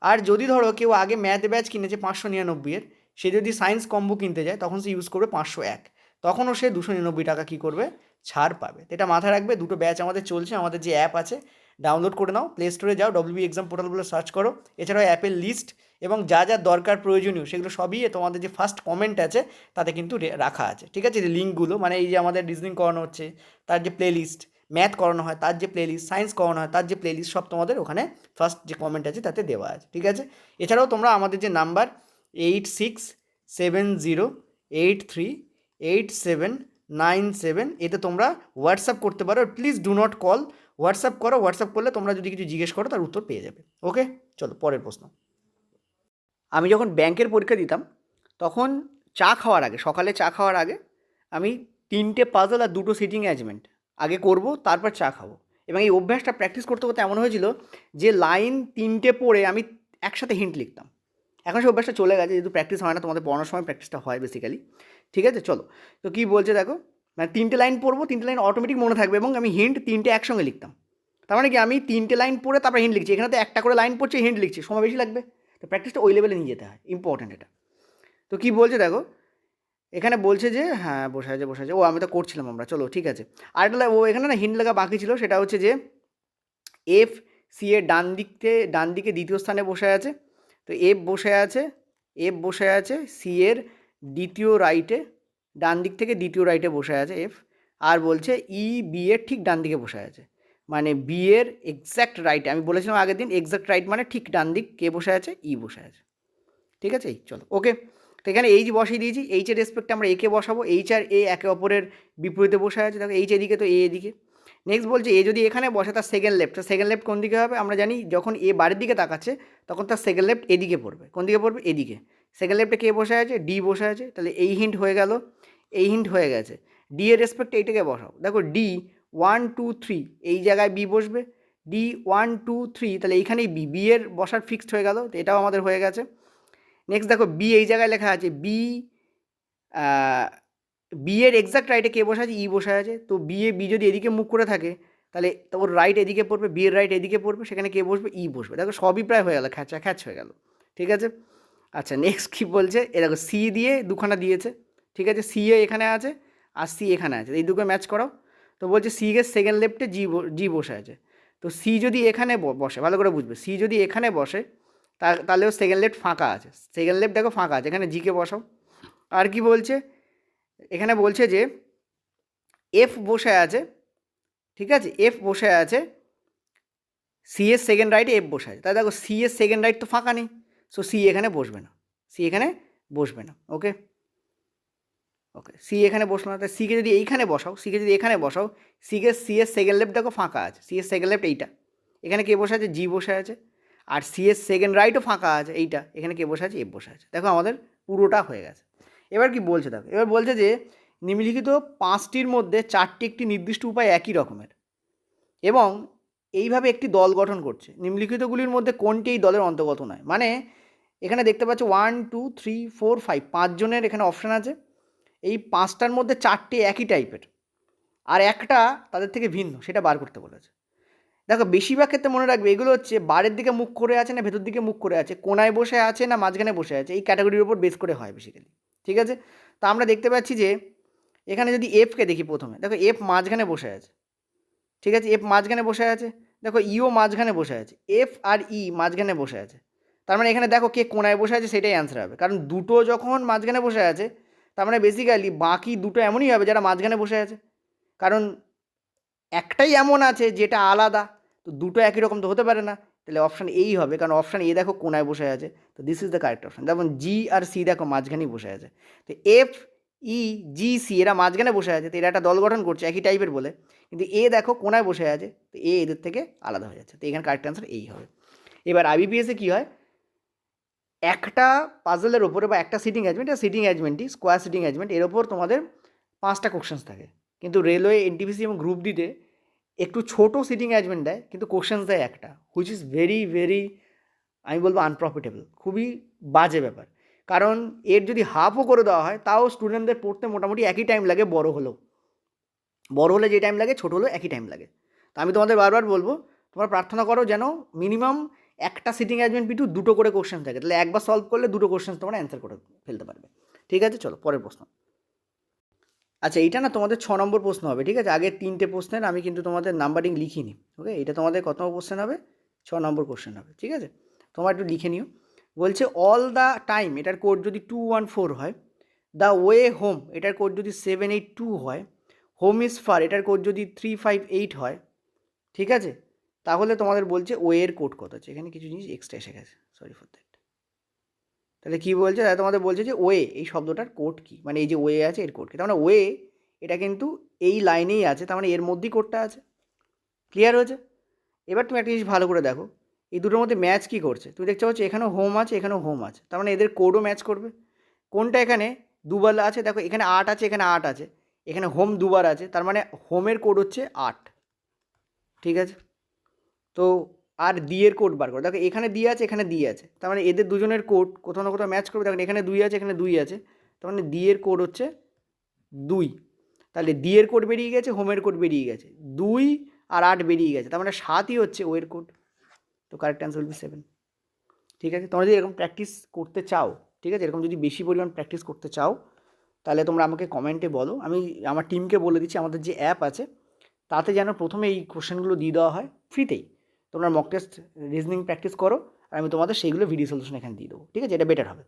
আর যদি ধরো কেউ আগে ম্যাথ ব্যাচ কিনেছে 599-এর, সে যদি সায়েন্স কম্বো কিনতে যায়, তখন সে ইউজ করবে 501, তখনও সে 299 টাকা কী করবে, ছাড় পাবে। তো এটা মাথায় রাখবে, দুটো ব্যাচ আমাদের চলছে। আমাদের যে অ্যাপ আছে ডাউনলোড করে নাও, প্লে স্টোরে যাও, WB এক্সাম পোর্টাল বলে সার্চ করো, এছাড়াও অ্যাপের লিস্ট এবং যা যা দরকার প্রয়োজনীয় সেগুলো সবই তোমাদের যে ফার্স্ট কমেন্ট আছে তাতে কিন্তু রাখা আছে, ঠিক আছে? যে লিঙ্কগুলো, মানে এই যে আমাদের রিজনিং করানো হচ্ছে তার যে প্লে লিস্ট, ম্যাথ করানো হয় তার যে প্লে লিস্ট, সায়েন্স করানো হয় তার যে প্লে লিস্ট, সব তোমাদের ওখানে ফার্স্ট যে কমেন্ট আছে তাতে দেওয়া আছে, ঠিক আছে? এছাড়াও তোমরা আমাদের যে নাম্বার 8670838797, এতে তোমরা হোয়াটসঅ্যাপ করতে পারো। Please do not call, WhatsApp করো। হোয়াটসঅ্যাপ করলে তোমরা যদি কিছু জিজ্ঞেস করো তার উত্তর পেয়ে যাবে, ওকে? চলো পরের প্রশ্ন। আমি যখন ব্যাংকের পরীক্ষা দিতাম, তখন চা খাওয়ার আগে, সকালে চা খাওয়ার আগে আমি 3টে পাজল আর 2টো সিটিং অ্যারেঞ্জমেন্ট আগে করব, তারপর চা খাবো। এবং এই অভ্যাসটা প্র্যাকটিস করতে করতে এমন হয়েছিল যে লাইন 3টে পড়ে আমি একসাথে হিন্ট লিখতাম। এখন সেই অভ্যাসটা চলে গেছে, যেহেতু প্র্যাকটিস হয় না, তোমাদের পড়ানোর সময় প্র্যাকটিসটা হয় বেসিক্যালি, ঠিক আছে? চলো, তো কী বলছে দেখো, মানে 3টে লাইন পড়বো, 3টে লাইন অটোমেটিক মনে থাকবে, এবং আমি হিন্ট 3টে একসঙ্গে লিখতাম। তার মানে কি, আমি 3টে লাইন পড়ে তারপর হিন্ট লিখছি, এখানে তো একটা করে লাইন পড়ছে, হিন্ট লিখছি, সময় বেশি লাগবে। তো প্র্যাকটিসটা ওই লেভেলে নিয়ে যেতে হয়, ইম্পর্ট্যান্ট এটা। তো কী বলছে দেখো, এখানে বলছে যে হ্যাঁ বসে আছে, ও আমি তো করছিলাম আমরা, চলো ঠিক আছে। আরেকটা ও এখানে না হিন্ট লেখা বাকি ছিল, সেটা হচ্ছে যে এফ সি এর ডান দিকে দ্বিতীয় স্থানে বসে আছে, তো এফ বসে আছে সি এর দ্বিতীয় রাইটে, ডান দিক থেকে দ্বিতীয় রাইটে বসে আছে এফ। আর বলছে ই বি এর ঠিক ডান দিকে বসে আছে, মানে বি এর এক্স্যাক্ট রাইটে। আমি বলেছিলাম আগের দিন এক্স্যাক্ট রাইট মানে ঠিক ডান দিক, কে বসে আছে? ই বসে আছে, ঠিক আছে? চলো ওকে। তো এখানে এইচ বসিয়ে দিয়েছি, এইচের রেসপেক্টে আমরা একে বসাবো। এইচ আর এ একে অপরের বিপরীতে বসে আছে, দেখো এইচ এদিকে তো এ এদিকে। নেক্সট বলছে এ যদি এখানে বসে, তার সেকেন্ড লেফট কোন দিকে হবে? আমরা জানি যখন এ বাড়ির দিকে তাকাচ্ছে তখন তার সেকেন্ড লেফট এদিকে পড়বে। কোন দিকে পড়বে? এদিকে। সেকেন্ড লেফটে কে বসে আছে? ডি বসে আছে, তাহলে এই হিন্ট হয়ে গেল, এই হিন্ট হয়ে গেছে। ডি এর রেসপেক্টে এইটাকে বসাও, দেখো ডি 1 2 3, এই জায়গায় বি বসবে। ডি 1 2 3, তাহলে এইখানেই বি এর বসার ফিক্সড হয়ে গেল, তো এটাও আমাদের হয়ে গেছে। নেক্সট দেখো বি এই জায়গায় লেখা আছে, বি বি এর এক্সাক্ট রাইটে কে বসে আছে, ই বসে আছে। তো বি যদি এদিকে মুখ করে থাকে তাহলে ওর রাইট এদিকে পড়বে, বি এর রাইট এদিকে পড়বে, সেখানে কে বসবে, ই বসবে। দেখো সবই প্রায় হয়ে গেল, খ্যাচা খ্যাচ হয়ে গেল। ঠিক আছে, আচ্ছা নেক্সট কী বলছে, এ দেখো সি দিয়ে দুখানা দিয়েছে। ঠিক আছে, সি এ এখানে আছে আর সি এখানে আছে, এই দুটো ম্যাচ করাও। তো বলছে সি এর সেকেন্ড লেফটে জি বসে আছে। তো সি যদি এখানে বসে, ভালো করে বুঝবে, সি যদি এখানে বসে তাহলেও সেকেন্ড লেফট ফাঁকা আছে, সেকেন্ড লেফট দেখো ফাঁকা আছে, এখানে জিকে বসাও। আর কি বলছে, এখানে বলছে যে এফ বসে আছে। ঠিক আছে, এফ বসে আছে, সি এর সেকেন্ড রাইটে এফ বসে আছে, তাই দেখো সি এর সেকেন্ড রাইট তো ফাঁকা নেই, সো সি এখানে বসবে না, সি এখানে বসবে না। ওকে ওকে, সি এখানে বসলো না, তাই সিকে যদি এইখানে বসাও, সিকে যদি এখানে বসাও, সি এর সেকেন্ড লেফট দেখো ফাঁকা আছে, সি এর সেকেন্ড লেফট এইটা, এখানে কে বসে আছে, জি বসে আছে। আর সি এর সেকেন্ড রাইটও ফাঁকা আছে এইটা, এখানে কে বসে আছে, এফ বসে আছে। দেখো আমাদের পুরোটা হয়ে গেছে। এবার কি বলছে দেখো, এবার বলছে যে নিম্নলিখিত পাঁচটির মধ্যে চারটি একটি নির্দিষ্ট উপায় একই রকমের এবং এইভাবে একটি দল গঠন করছে, নিম্নলিখিতগুলির মধ্যে কোনটি এই দলের অন্তর্গত নয়। মানে এখানে দেখতে পাচ্ছ 1 2 3 4 5 পাঁচজনের এখানে অপশান আছে, এই পাঁচটার মধ্যে চারটে একই টাইপের আর একটা তাদের থেকে ভিন্ন, সেটা বার করতে বলেছে। দেখো বেশিরভাগ ক্ষেত্রে মনে রাখবে এগুলো হচ্ছে বারের দিকে মুখ করে আছে না ভেতর দিকে মুখ করে আছে, কোনায় বসে আছে না মাঝখানে বসে আছে, এই ক্যাটাগরির উপর বেস করে হয় বেসিক্যালি। ঠিক আছে, তো আমরা দেখতে পাচ্ছি যে এখানে যদি এফকে দেখি প্রথমে, দেখো এফ মাঝখানে বসে আছে। ঠিক আছে, এফ মাঝখানে বসে আছে, দেখো ইও মাঝখানে বসে আছে, এফ আর ই মাঝখানে বসে আছে। তার মানে এখানে দেখো কে কোনায় বসে আছে সেটাই অ্যান্সার হবে, কারণ দুটো যখন মাঝখানে বসে আছে তার মানে বেসিক্যালি বাকি দুটো এমনই হবে যারা মাঝখানে বসে আছে, কারণ একটাই এমন আছে যেটা আলাদা, তো দুটো একই রকম তো হতে পারে না, তাহলে অপশান এই হবে, কারণ অপশান এ দেখো কোনায় বসে আছে, তো this is the correct option. যেমন জি আর সি দেখো মাঝখানেই বসে আছে, তো এফ ই জি সি এরা মাঝখানে বসে আছে, তো এরা একটা দল গঠন করছে একই টাইপের বলে, কিন্তু এ দেখো কোনায় বসে আছে, তো এ এদের থেকে আলাদা হয়ে যাচ্ছে, তো এখানে কারেক্ট অ্যান্সার এই হবে। এবার আইবিপিএসে কী হয়, একটা পাজলের ওপরে বা একটা সিটিং অ্যারেঞ্জমেন্ট, এটা সিটিং অ্যারেঞ্জমেন্টই স্কোয়ার সিটিং অ্যারেঞ্জমেন্ট, এর ওপর তোমাদের 5টা কোশ্চেন্স থাকে। কিন্তু রেলওয়ে, এনটিপিসি এবং গ্রুপ ডিতে একটু ছোটো সিটিং অ্যারেঞ্জমেন্ট দেয় কিন্তু কোশ্চেন্স দেয় একটা, হুইচ ইজ ভেরি ভেরি, আমি বলবো আনপ্রফিটেবল, খুবই বাজে ব্যাপার। কারণ এর যদি হাফও করে দেওয়া হয় তাও স্টুডেন্টদের পড়তে মোটামুটি একই টাইম লাগে, বড় হলে যে টাইম লাগে ছোটো হলেও একই টাইম লাগে। তো আমি তোমাদের বারবার বলবো তোমরা প্রার্থনা করো যেন মিনিমাম একটা সিটিং অ্যারেঞ্জমেন্ট পিছু দুটো করে কোশ্চেন থাকে, তাহলে একবার সলভ করলে দুটো কোশ্চেন তোমরা অ্যান্সার করে ফেলতে পারবে। ঠিক আছে, চলো পরের প্রশ্ন। আচ্ছা এইটা না তোমাদের 6 নম্বর প্রশ্ন হবে। ঠিক আছে, আগের 3টে প্রশ্নের আমি কিন্তু তোমাদের নাম্বারিং লিখিনি। ওকে, এটা তোমাদের কত নম্বর কোশ্চেন হবে, 6 নম্বর কোশ্চেন হবে। ঠিক আছে, তোমরা একটু লিখে নিও। বলছে অল দ্য টাইম, এটার কোড যদি 214 হয়, দ্য ওয়ে হোম এটার কোড যদি 782 হয়, হোম ইজ ফার এটার কোড যদি 358 হয়, ঠিক আছে, তাহলে তোমাদের বলছে ওয়ের কোড কত আছে। এখানে কিছু জিনিস এক্সট্রা এসে গেছে, সরি ফর দ্যাট। তাহলে কী বলছে, তাহলে তোমাদের বলছে যে ওয়ে এই শব্দটার কোড কী, মানে এই যে ওয়ে আছে এর কোড কী, তার মানে ওয়ে এটা কিন্তু এই লাইনেই আছে, তার মানে এর মধ্যেই কোডটা আছে। ক্লিয়ার হয়েছে? এবার তুমি একটা জিনিস ভালো করে দেখো, এই দুটোর মধ্যে ম্যাচ কী করছে, তুমি দেখতে পাচ্ছ এখানেও হোম আছে এখানেও হোম আছে, তার মানে এদের কোডও ম্যাচ করবে। কোনটা এখানে দুবার আছে, দেখো এখানে 8 আছে এখানে 8 আছে, এখানে হোম দুবার আছে, তার মানে হোমের কোড হচ্ছে 8। ঠিক আছে, তো আর দিয়ের কোড বার করো, দেখো এখানে দিয়ে আছে এখানে দিয়ে আছে, তার মানে এদের দুজনের কোড কোথাও না কোথাও ম্যাচ করবে। দেখেন এখানে 2 আছে এখানে 2 আছে, তার মানে দিয়ের কোড হচ্ছে 2, তাহলে দিয়ের কোড বেরিয়ে গেছে, হোমের কোড বেরিয়ে গেছে, 2 আর 8 বেরিয়ে গেছে, তার মানে 7ই হচ্ছে ওয়ের কোড। তো কারেক্ট অ্যান্সার উইল বি 7। ঠিক আছে, তোমরা যদি এরকম প্র্যাকটিস করতে চাও, ঠিক আছে, এরকম যদি বেশি পরিমাণ প্র্যাকটিস করতে চাও তাহলে তোমরা আমাকে কমেন্টে বলো, আমি আমার টিমকে বলে দিচ্ছি আমাদের যে অ্যাপ আছে তাতে যেন প্রথমে এই কোশ্চেনগুলো দিয়ে দেওয়া হয় ফ্রিতেই। তোমরা মক টেস্ট রিজনিং প্র্যাকটিস করো আর আমি তোমাদের সেইগুলো ভিডিও সলিউশন এখানে দিয়ে দেবো। ঠিক আছে, এটা বেটার হবে।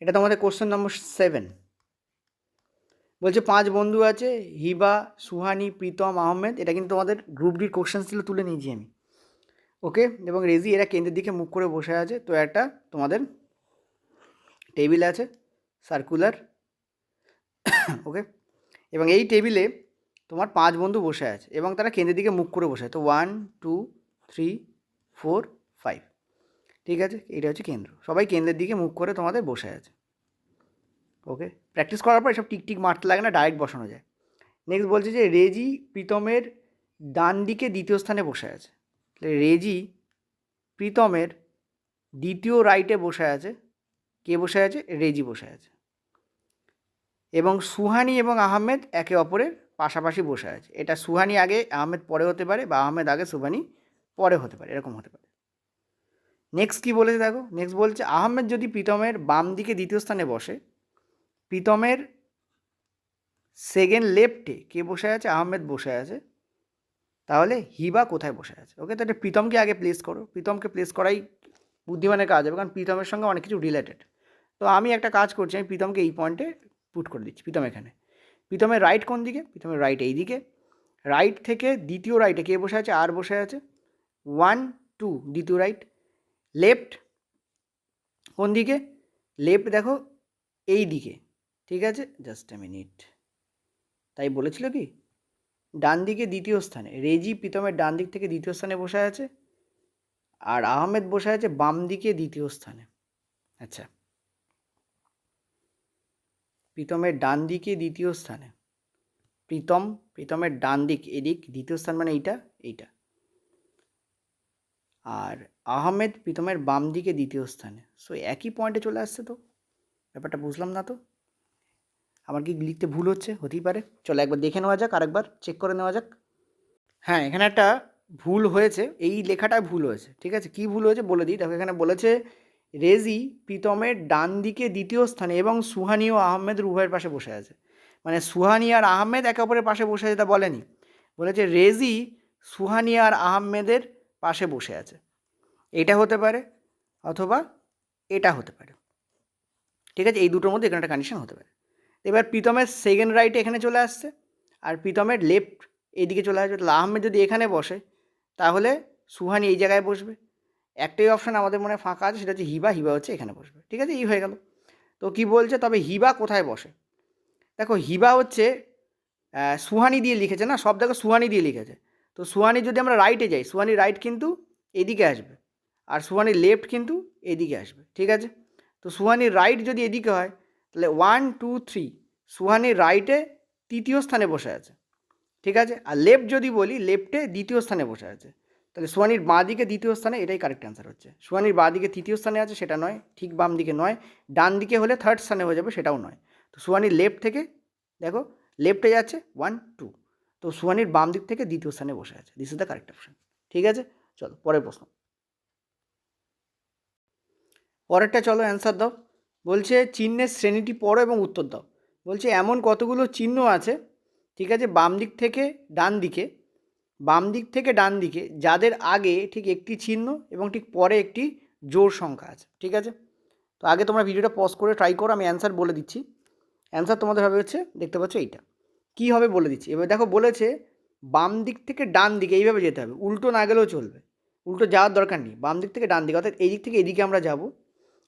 এটা তোমাদের কোশ্চেন নম্বর 7। বলছে 5 বন্ধু আছে, হিবা, সুহানি, প্রীতম, আহমেদ। এটা কিন্তু তোমাদের গ্রুপ ডির কোশ্চেন ছিল, তুলে নিয়েছি আমি। ওকে, এবং রেজি এরা কেন্দ্রের দিকে মুখ করে বসে আছে। তো একটা তোমাদের টেবিল আছে সার্কুলার। ওকে, এবং এই টেবিলে তোমার 5 বন্ধু বসে আছে এবং তারা কেন্দ্রের দিকে মুখ করে বসে আছে। তো 1 2 3 4 5। ঠিক আছে, এটা হচ্ছে কেন্দ্র, সবাই কেন্দ্রের দিকে মুখ করে তোমাদের বসে আছে। ওকে, প্র্যাকটিস করার পর এসব টিকটিক মারতে লাগে না, ডাইরেক্ট বসানো যায়। নেক্সট বলছে যে রেজি প্রীতমের ডান দিকে দ্বিতীয় স্থানে বসে আছে। রেজি প্রীতমের দ্বিতীয় রাইটে বসে আছে। কে বসে আছে? রেজি বসে আছে। এবং সুহানি এবং আহমেদ একে অপরের পাশাপাশি বসে আছে। এটা সুহানি আগে আহমেদ পরে হতে পারে, বা আহমেদ আগে সুহানি পরে হতে পারে, এরকম হতে পারে। নেক্সট কী বলেছে দেখো, নেক্সট বলছে আহমেদ যদি প্রীতমের বাম দিকে দ্বিতীয় স্থানে বসে, প্রীতমের সেকেন্ড লেফটে কে বসে আছে? আহমেদ বসে আছে, তাহলে হিবা কোথায় বসে আছে? ওকে, তাহলে প্রীতমকে আগে প্লেস করো। প্রীতমকে প্লেস করাই বুদ্ধিমানের কাজ হবে, কারণ প্রীতমের সঙ্গে অনেক কিছু রিলেটেড। তো আমি একটা কাজ করছি, আমি প্রীতমকে এই পয়েন্টে পুট করে দিচ্ছি। প্রীতম এখানে, প্রীতমের রাইট কোন দিকে? প্রীতমের রাইট এই দিকে। রাইট থেকে দ্বিতীয় রাইটে কে বসে আছে? আর বসে আছে। 1 2 দ্বিতীয় রাইট। লেফট কোন দিকে? লেফট দেখো এই দিকে, ঠিক আছে? জাস্ট এ মিনিট, তাই বলেছিল কি ডান দিকে দ্বিতীয় স্থানে, রেজি প্রীতমের ডান দিক থেকে দ্বিতীয় স্থানে বসে আছে, আর আহমেদ বসে আছে বাম দিকে দ্বিতীয় স্থানে। আচ্ছা, প্রীতমের ডান দিকে দ্বিতীয় স্থানে, প্রীতমের ডান দিক, এদিক দ্বিতীয় স্থান মানে এইটা, আর আহমেদ প্রীতমের বাম দিকে দ্বিতীয় স্থানে। সো একই পয়েন্টে চলে আসছে। তো ব্যাপারটা বুঝলাম না, তো আমার কি লিখতে ভুল হচ্ছে? হতেই পারে, চলো একবার দেখে নেওয়া যাক, আরেকবার চেক করে নেওয়া যাক। হ্যাঁ, এখানে একটা ভুল হয়েছে, এই লেখাটায় ভুল হয়েছে, ঠিক আছে? কী ভুল হয়েছে বলে দিই। দেখো এখানে বলেছে রেজি প্রীতমের ডান দিকে দ্বিতীয় স্থানে এবং সুহানি ও আহমেদের উভয়ের পাশে বসে আছে। মানে সুহানি আর আহমেদ একে অপরের পাশে বসে আছে তা বলেনি, বলেছে রেজি সুহানি আর আহমেদের পাশে বসে আছে। এটা হতে পারে, অথবা এটা হতে পারে, ঠিক আছে? এই দুটোর মধ্যে এখানে একটা কন্ডিশন হতে পারে। এবার প্রীতমের সেকেন্ড রাইটে এখানে চলে আসছে, আর প্রীতমের লেফট এইদিকে চলে আসবে। তাহলে আহমেদ যদি এখানে বসে, তাহলে সুহানি এই জায়গায় বসবে। একটাই অপশান আমাদের মনে ফাঁকা আছে, সেটা হচ্ছে হিবা। হিবা হচ্ছে এখানে বসবে, ঠিক আছে? এই হয়ে গেল। তো কি বলছে, তবে হিবা কোথায় বসে? দেখো হিবা হচ্ছে সুহানি দিয়ে লিখেছে না, সব দেখো সুহানি দিয়ে লিখেছে। তো সুহানি যদি আমরা রাইটে যাই, সুহানি রাইট কিন্তু এদিকে আসবে, আর সুহানি লেফট কিন্তু এদিকে আসবে, ঠিক আছে? তো সুহানির রাইট যদি এদিকে হয়, তাহলে 1 2 3 সুহানির রাইটে তৃতীয় স্থানে বসে আছে, ঠিক আছে? আর লেফট যদি বলি, লেফটে দ্বিতীয় স্থানে বসে আছে। তাহলে সুহানির বাঁ দিকে দ্বিতীয় স্থানে, এটাই কারেক্ট অ্যান্সার হচ্ছে। সুহানির বাঁ দিকে তৃতীয় স্থানে আছে, সেটা নয়, ঠিক বাম দিকে নয়। ডান দিকে হলে থার্ড স্থানে হয়ে যাবে, সেটাও নয়। তো সুহানির লেফট থেকে দেখো লেফটে যাচ্ছে 1 2, তো সুহানির বাম দিক থেকে দ্বিতীয় স্থানে বসে আছে। This is the correct option, ঠিক আছে? চলো পরের প্রশ্ন। পরেরটা চলো অ্যান্সার দাও। বলছে চিহ্নের শ্রেণীটি পড়ো এবং উত্তর দাও। বলছে এমন কতগুলো চিহ্ন আছে, ঠিক আছে, বাম দিক থেকে ডান দিকে, যাদের আগে ঠিক একটি চিহ্ন এবং ঠিক পরে একটি জোড় সংখ্যা আছে, ঠিক আছে? তো আগে তোমরা ভিডিওটা পজ করে ট্রাই করো, আমি অ্যান্সার বলে দিচ্ছি। অ্যান্সার তোমাদের হবে হচ্ছে, দেখতে পাচ্ছ এইটা কী হবে বলে দিচ্ছি। এবার দেখো বলেছে বাম দিক থেকে ডান দিকে এইভাবে যেতে হবে, উল্টো না গেলেও চলবে, উল্টো যাওয়ার দরকার নেই, বাম দিক থেকে ডান দিকে, অর্থাৎ এই দিক থেকে এদিকে আমরা যাব।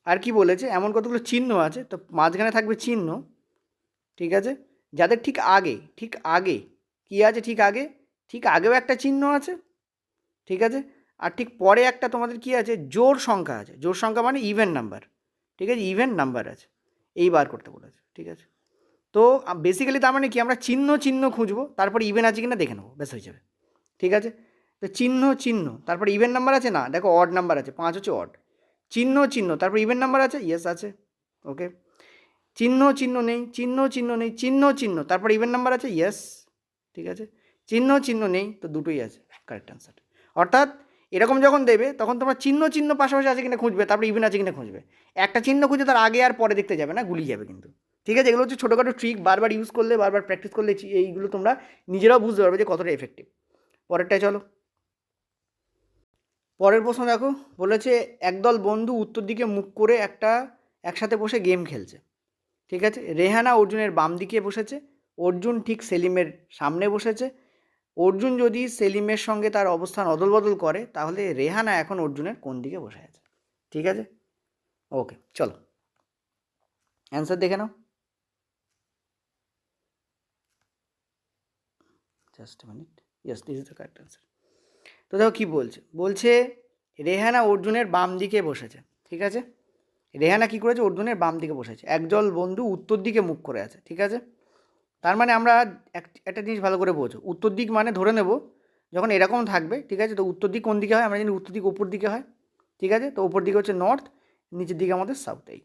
আর কি বলেছে, এমন কতগুলো চিহ্ন আছে, তো মাঝখানে থাকবে চিহ্ন, ঠিক আছে, যাদের ঠিক আগে কী আছে, ঠিক আগেও একটা চিহ্ন আছে, ঠিক আছে? আর ঠিক পরে একটা তোমাদের কী আছে, জোড় সংখ্যা আছে। জোড় সংখ্যা মানে ইভেন নাম্বার, ঠিক আছে? ইভেন নাম্বার আছে, এই বার করতে বলেছে, ঠিক আছে? তো বেসিক্যালি তার মানে কি, আমরা চিহ্ন খুঁজবো, তারপরে ইভেন আছে কিনা দেখে নেবো, ব্যাস হয়ে যাবে, ঠিক আছে? তো চিহ্ন তারপরে ইভেন নাম্বার আছে না, দেখো অড নাম্বার আছে, 5 হচ্ছে অড। চিহ্ন তারপর ইভেন নাম্বার আছে, ইয়েস আছে, ওকে। চিহ্ন নেই, তারপর ইভেন নাম্বার আছে, ইয়েস, ঠিক আছে। চিহ্ন নেই, তো দুটোই আছে, কারেক্ট অ্যান্সার। অর্থাৎ এরকম যখন দেবে, তখন তোমরা চিহ্ন পাশাপাশি আছে কিনা খুঁজবে, তারপরে ইভেন আছে কিনা খুঁজবে। একটা চিহ্ন খুঁজে তার আগে আর পরে দেখতে যাবে না, গুলিয়ে যাবে কিন্তু, ঠিক আছে? এগুলো হচ্ছে ছোটোখাটো ট্রিক, বারবার ইউজ করলে, বারবার প্র্যাকটিস করলে এইগুলো তোমরা নিজেরাও বুঝতে পারবে যে কতটা এফেক্টিভ। পরেরটায় চলো। পরের প্রশ্ন দেখো, বলেছে একদল বন্ধু উত্তর দিকে মুখ করে একসাথে বসে গেম খেলছে, ঠিক আছে? রেহানা অর্জুনের বাম দিকে বসেছে, অর্জুন ঠিক সেলিমের সামনে বসেছে। অর্জুন যদি সেলিমের সঙ্গে তার অবস্থান অদল বদল করে, তাহলে রেহানা এখন অর্জুনের কোন দিকে বসে আছে, ঠিক আছে? ওকে, চলো অ্যান্সার দেখে নাও। Just minute, yes, this is the correct answer. তো দেখো কী বলছে রেহানা অর্জুনের বাম দিকে বসেছে, ঠিক আছে? রেহানা কী করেছে, অর্জুনের বাম দিকে বসেছে। একদল বন্ধু উত্তর দিকে মুখ করে আছে, ঠিক আছে? তার মানে আমরা একটা জিনিস ভালো করে বোঝো, উত্তর দিক মানে ধরে নেব যখন এরকম থাকবে, ঠিক আছে? তো উত্তর দিক কোন দিকে হয়, আমরা জানি উত্তর দিক ওপর দিকে হয়, ঠিক আছে? তো ওপর দিকে হচ্ছে নর্থ, নিচের দিকে আমাদের সাউথ। এই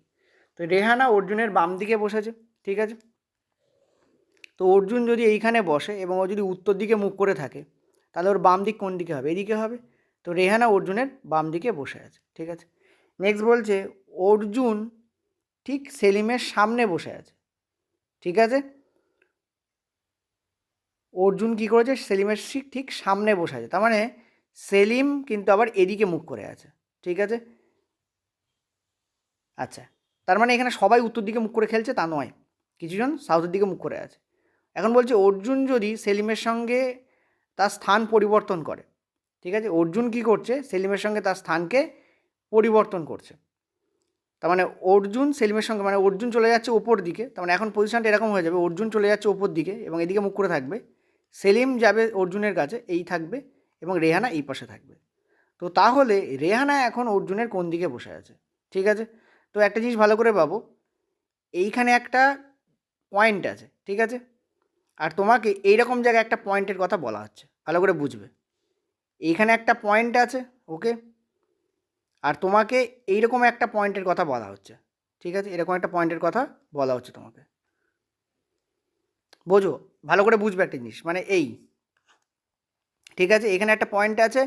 তো রেহানা অর্জুনের বাম দিকে বসেছে, ঠিক আছে? তো অর্জুন যদি এইখানে বসে এবং ও যদি উত্তর দিকে মুখ করে থাকে, তাহলে ওর বাম দিক কোন দিকে হবে? এদিকে হবে। তো রেহানা অর্জুনের বাম দিকে বসে আছে, ঠিক আছে। নেক্সট বলছে অর্জুন ঠিক সেলিমের সামনে বসে আছে, ঠিক আছে। অর্জুন কী করেছে? সেলিমের ঠিক সামনে বসে আছে, তার মানে সেলিম কিন্তু আবার এদিকে মুখ করে আছে, ঠিক আছে। আচ্ছা, তার মানে এখানে সবাই উত্তর দিকে মুখ করে খেলছে তা নয়, কিছুজন সাউথের দিকে মুখ করে আছে। এখন বলছে অর্জুন যদি সেলিমের সঙ্গে তার স্থান পরিবর্তন করে, ঠিক আছে। অর্জুন কী করছে? সেলিমের সঙ্গে তার স্থানকে পরিবর্তন করছে। তার মানে অর্জুন সেলিমের সঙ্গে, মানে অর্জুন চলে যাচ্ছে ওপর দিকে, তার মানে এখন পজিশনটা এরকম হয়ে যাবে, অর্জুন চলে যাচ্ছে ওপর দিকে এবং এদিকে মুখ করে থাকবে, সেলিম যাবে অর্জুনের কাছে, এই থাকবে, এবং রেহানা এই পাশে থাকবে। তো তাহলে রেহানা এখন অর্জুনের কোন দিকে বসে আছে, ঠিক আছে। তো একটা জিনিস ভালো করে পাবো, এইখানে একটা পয়েন্ট আছে, ঠিক আছে। আর তোমাকে এইরকম জায়গায় একটা পয়েন্টের কথা বলা হচ্ছে, ভালো করে বুঝবে। এইখানে একটা পয়েন্ট আছে, ওকে, আর তোমাকে এইরকম একটা পয়েন্টের কথা বলা হচ্ছে, ঠিক আছে। এরকম একটা পয়েন্টের কথা বলা হচ্ছে তোমাকে, বোঝো, ভালো করে বুঝবে একটা জিনিস, মানে এই, ঠিক আছে। এখানে একটা পয়েন্ট আছে,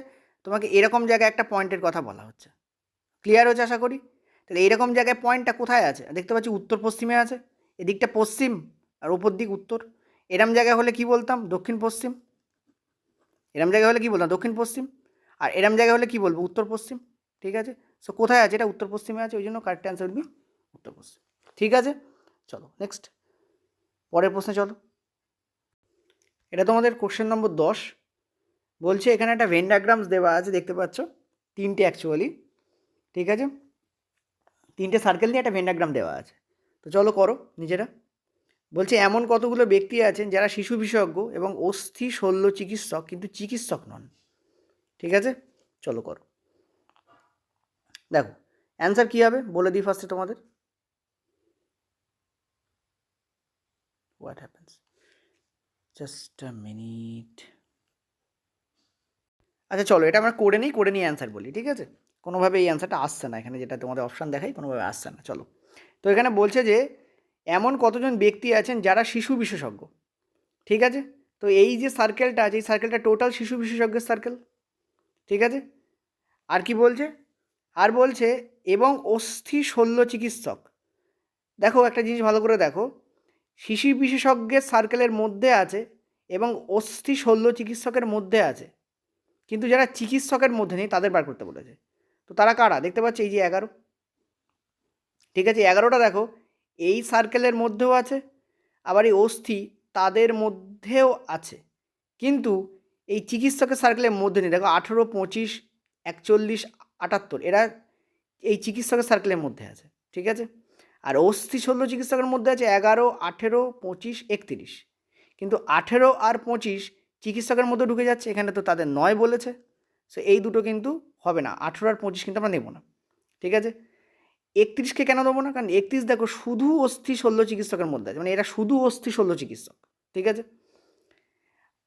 তোমাকে এরকম জায়গায় একটা পয়েন্টের কথা বলা হচ্ছে। ক্লিয়ার হচ্ছে আশা করি। তাহলে এইরকম জায়গায় পয়েন্টটা কোথায় আছে? দেখতে পাচ্ছি উত্তর পশ্চিমে আছে, এদিকটা পশ্চিম আর ওপর দিক উত্তর। এরম জায়গায় হলে কি বলতাম? দক্ষিণ পশ্চিম। এরম জায়গায় হলে কি বলতাম? দক্ষিণ পশ্চিম। আর এরম জায়গায় হলে কি বলবো? উত্তর পশ্চিম, ঠিক আছে। সো কোথায় আছে? এটা উত্তর পশ্চিমে আছে, ওই জন্য কারেক্ট অ্যান্সার উইল বি উত্তর পশ্চিম, ঠিক আছে। চলো নেক্সট, পরের প্রশ্নে চলো। এটা তোমাদের কোশ্চেন নম্বর 10। বলছে এখানে একটা ভেন ডায়াগ্রামস দেওয়া আছে, দেখতে পাচ্ছ, তিনটে অ্যাকচুয়ালি, ঠিক আছে। তিনটে সার্কেল দিয়ে একটা ভেন ডায়াগ্রাম দেওয়া আছে। তো চলো করো নিজেরা। বলছে এমন কতগুলো ব্যক্তি আছেন যারা শিশু বিশেষজ্ঞ এবং অস্থি শল্য চিকিৎসক কিন্তু চিকিৎসক নন, ঠিক আছে। চলো করো। দেখো অ্যান্সার কী হবে বলে দিই ফার্স্টে তোমাদের। What happens, just a minute. আচ্ছা চলো এটা আমরা করে নিই অ্যান্সার বলি, ঠিক আছে। কোনোভাবে এই অ্যান্সারটা আসছে না এখানে, যেটা তোমাদের অপশান দেখাই কোনোভাবে আসছে না। চলো, তো এখানে বলছে যে এমন কতজন ব্যক্তি আছেন যারা শিশু বিশেষজ্ঞ, ঠিক আছে। তো এই যে সার্কেলটা আছে, এই সার্কেলটা টোটাল শিশু বিশেষজ্ঞের সার্কেল, ঠিক আছে। আর কি বলছে? আর বলছে এবং অস্থি শল্য চিকিৎসক। দেখো একটা জিনিস ভালো করে দেখো, শিশু বিশেষজ্ঞের সার্কেলের মধ্যে আছে এবং অস্থি শল্য চিকিৎসকের মধ্যে আছে, কিন্তু যারা চিকিৎসকের মধ্যে নেই তাদের বার করতে বলেছে। তো তারা কারা? দেখতে পাচ্ছি এই যে 11, ঠিক আছে। 11টা দেখো এই সার্কেলের মধ্যেও আছে, আবার এই অস্থি তাদের মধ্যেও আছে, কিন্তু এই চিকিৎসকের সার্কেলের মধ্যে নেই। দেখো 18, 25, 41, 78 এরা এই চিকিৎসকের সার্কেলের মধ্যে আছে, ঠিক আছে। আর অস্থি শল্য চিকিৎসকের মধ্যে আছে 11, 18, 25, 31, কিন্তু 18 আর 25 চিকিৎসকের মধ্যে ঢুকে যাচ্ছে, এখানে তো তাদের 9 বলেছে। সো এই দুটো কিন্তু হবে না, 18 আর 25 কিন্তু আমরা নেব না, ঠিক আছে। 31কে কেন দেবো না? কারণ 31 দেখো শুধু অস্থি শল্য চিকিৎসকের মধ্যে আছে, মানে এরা শুধু অস্থি শল্য চিকিৎসক, ঠিক আছে।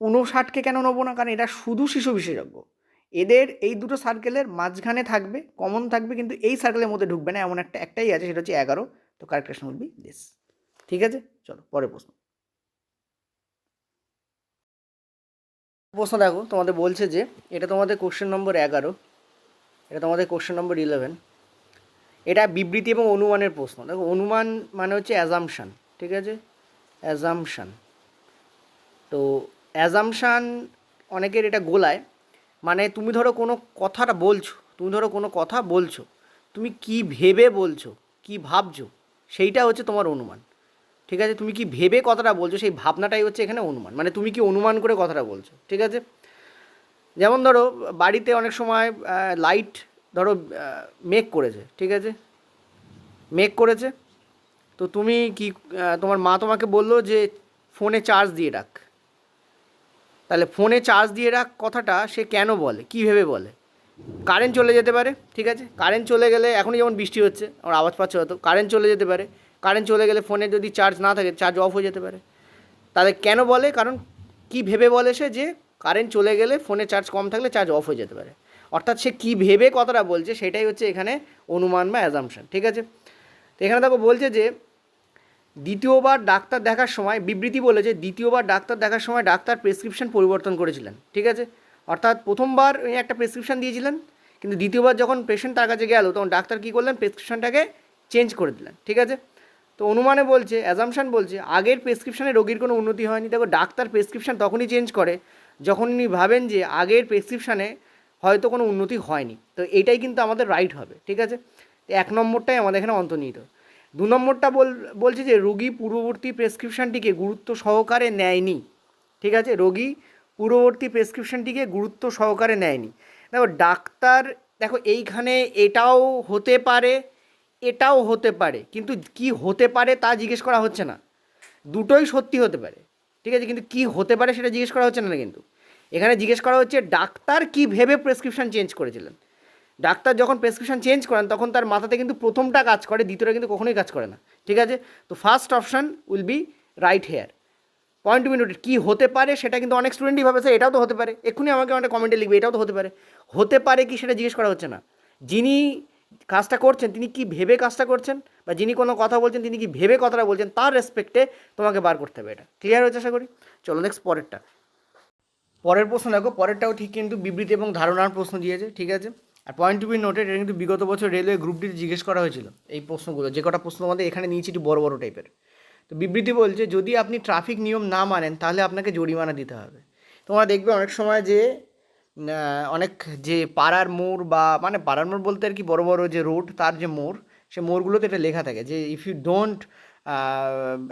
59কে কেন নেবো না? কারণ এটা শুধু শিশু বিশেষজ্ঞ। এদের এই দুটো সার্কেলের মাঝখানে থাকবে, কমন থাকবে, কিন্তু এই সার্কেলের মধ্যে ঢুকবে না, এমন একটাই আছে, সেটা হচ্ছে 11। তো correct answer will be this, ঠিক আছে। চলো পরের প্রশ্ন। প্রশ্ন দেখো তোমাদের বলছে যে এটা তোমাদের কোশ্চেন নম্বর 11, এটা তোমাদের কোশ্চেন নম্বর 11। এটা বিবৃতি এবং অনুমানের প্রশ্ন। দেখো অনুমান মানে হচ্ছে অ্যাজাম্পশান, ঠিক আছে, অ্যাজাম্পশান। তো অ্যাজাম্পশান অনেকের এটা গোলায়, মানে তুমি ধরো কোনো কথাটা বলছো, তুমি কি ভেবে বলছো, কি ভাবছো, সেইটা হচ্ছে তোমার অনুমান, ঠিক আছে। তুমি কি ভেবে কথাটা বলছো, সেই ভাবনাটাই হচ্ছে এখানে অনুমান, মানে তুমি কি অনুমান করে কথাটা বলছো, ঠিক আছে। যেমন ধরো বাড়িতে অনেক সময় লাইট ধরো মেক করেছে, ঠিক আছে, মেক করেছে। তো তুমি কি তোমার মা তোমাকে বললো যে ফোনে চার্জ দিয়ে রাখ। তাহলে ফোনে চার্জ দিয়ে রাখ কথাটা সে কেন বলে, কী ভেবে বলে? কারেন্ট চলে যেতে পারে, ঠিক আছে। কারেন্ট চলে গেলে, এখনই যেমন বৃষ্টি হচ্ছে আমার আওয়াজ পাচ্ছে হয়তো, কারেন্ট চলে যেতে পারে। কারেন্ট চলে গেলে ফোনে যদি চার্জ না থাকে, চার্জ অফ হয়ে যেতে পারে। তাহলে কেন বলে? কারণ কি ভেবে বলে সে যে কারেন্ট চলে গেলে ফোনে চার্জ কম থাকলে চার্জ অফ হয়ে যেতে পারে। অর্থাৎ সে কী ভেবে কথাটা বলছে সেটাই হচ্ছে এখানে অনুমান বা অ্যাজাম্পশন, ঠিক আছে। তো এখানে দেখো বলছে যে দ্বিতীয়বার ডাক্তার দেখার সময় বিবৃতি বলেছে দ্বিতীয়বার ডাক্তার দেখার সময় ডাক্তার প্রেসক্রিপশন পরিবর্তন করেছিলেন, ঠিক আছে। অর্থাৎ প্রথমবার উনি একটা প্রেসক্রিপশন দিয়েছিলেন, কিন্তু দ্বিতীয়বার যখন পেশেন্ট তার কাছে গেল তখন ডাক্তার কী করলেন, প্রেসক্রিপশনটাকে চেঞ্জ করে দিলেন, ঠিক আছে। তো অনুমানে বলছে, অ্যাজাম্পশন বলছে আগের প্রেসক্রিপশনে রোগীর কোনো উন্নতি হয়নি। দেখো ডাক্তার প্রেসক্রিপশন তখনই চেঞ্জ করে যখন উনি ভাবেন যে আগের প্রেসক্রিপশানে হয়তো কোনো উন্নতি হয়নি। তো এইটাই কিন্তু আমাদের রাইট হবে, ঠিক আছে। এক নম্বরটাই আমাদের এখানে অন্তর্নিহিত। দু নম্বরটা বলছে যে রোগী পূর্ববর্তী প্রেসক্রিপশানটিকে গুরুত্ব সহকারে নেয়নি, ঠিক আছে। রোগী পূর্ববর্তী প্রেসক্রিপশানটিকে গুরুত্ব সহকারে নেয়নি। দেখো ডাক্তার, দেখো এইখানে এটাও হতে পারে এটাও হতে পারে, কিন্তু কি হতে পারে তা জিজ্ঞেস করা হচ্ছে না। দুটোই সত্যি হতে পারে, ঠিক আছে, কিন্তু কি হতে পারে সেটা জিজ্ঞেস করা হচ্ছে না। কিন্তু এখানে জিজ্ঞেস করা হচ্ছে ডাক্তার কি ভেবে প্রেসক্রিপশন চেঞ্জ করেছিলেন। ডাক্তার যখন প্রেসক্রিপশন চেঞ্জ করেন তখন তার মাথাতে কিন্তু প্রথমটা কাজ করে, দ্বিতীয়টা কিন্তু কখনোই কাজ করে না, ঠিক আছে। তো first option will be right here. Point to be noted. কী হতে পারে সেটা কিন্তু অনেক স্টুডেন্টই ভাবে স্যার এটাও তো হতে পারে, এক্ষুনি আমাকে একটা কমেন্টে লিখবে এটাও তো হতে পারে কি সেটা জিজ্ঞেস করা হচ্ছে না। যিনি কাজটা করছেন তিনি কি ভেবে কাজটা করছেন, বা যিনি কোনো কথা বলছেন তিনি কি ভেবে কথাটা বলছেন, তার রেসপেক্টে তোমাকে বার করতে হবে। এটা ক্লিয়ার হয়েছে আশা করি। চলো নেক্সট পরেরটা। পরের প্রশ্ন দেখো, পরেরটাও ঠিক কিন্তু বিবৃতি এবং ধারণার প্রশ্ন দিয়েছে, ঠিক আছে। আর পয়েন্ট টু বি নোটেড, এটা কিন্তু বিগত বছর রেলওয়ে গ্রুপ ডিতে জিজ্ঞেস করা হয়েছিল এই প্রশ্নগুলো, যে কটা প্রশ্ন আমাদের এখানে নিয়েছি একটু বড় বড় টাইপের। তো বিবৃতি বলছে যদি আপনি ট্রাফিক নিয়ম না মানেন তাহলে আপনাকে জরিমানা দিতে হবে। তোমরা দেখবে অনেক সময় যে অনেক যে পাড়ার মোড়, বা মানে পাড়ার মোড় বলতে আর কি বড় বড় যে রোড তার যে মোড়, সে মোড়গুলোতে এটা লেখা থাকে যে if you don't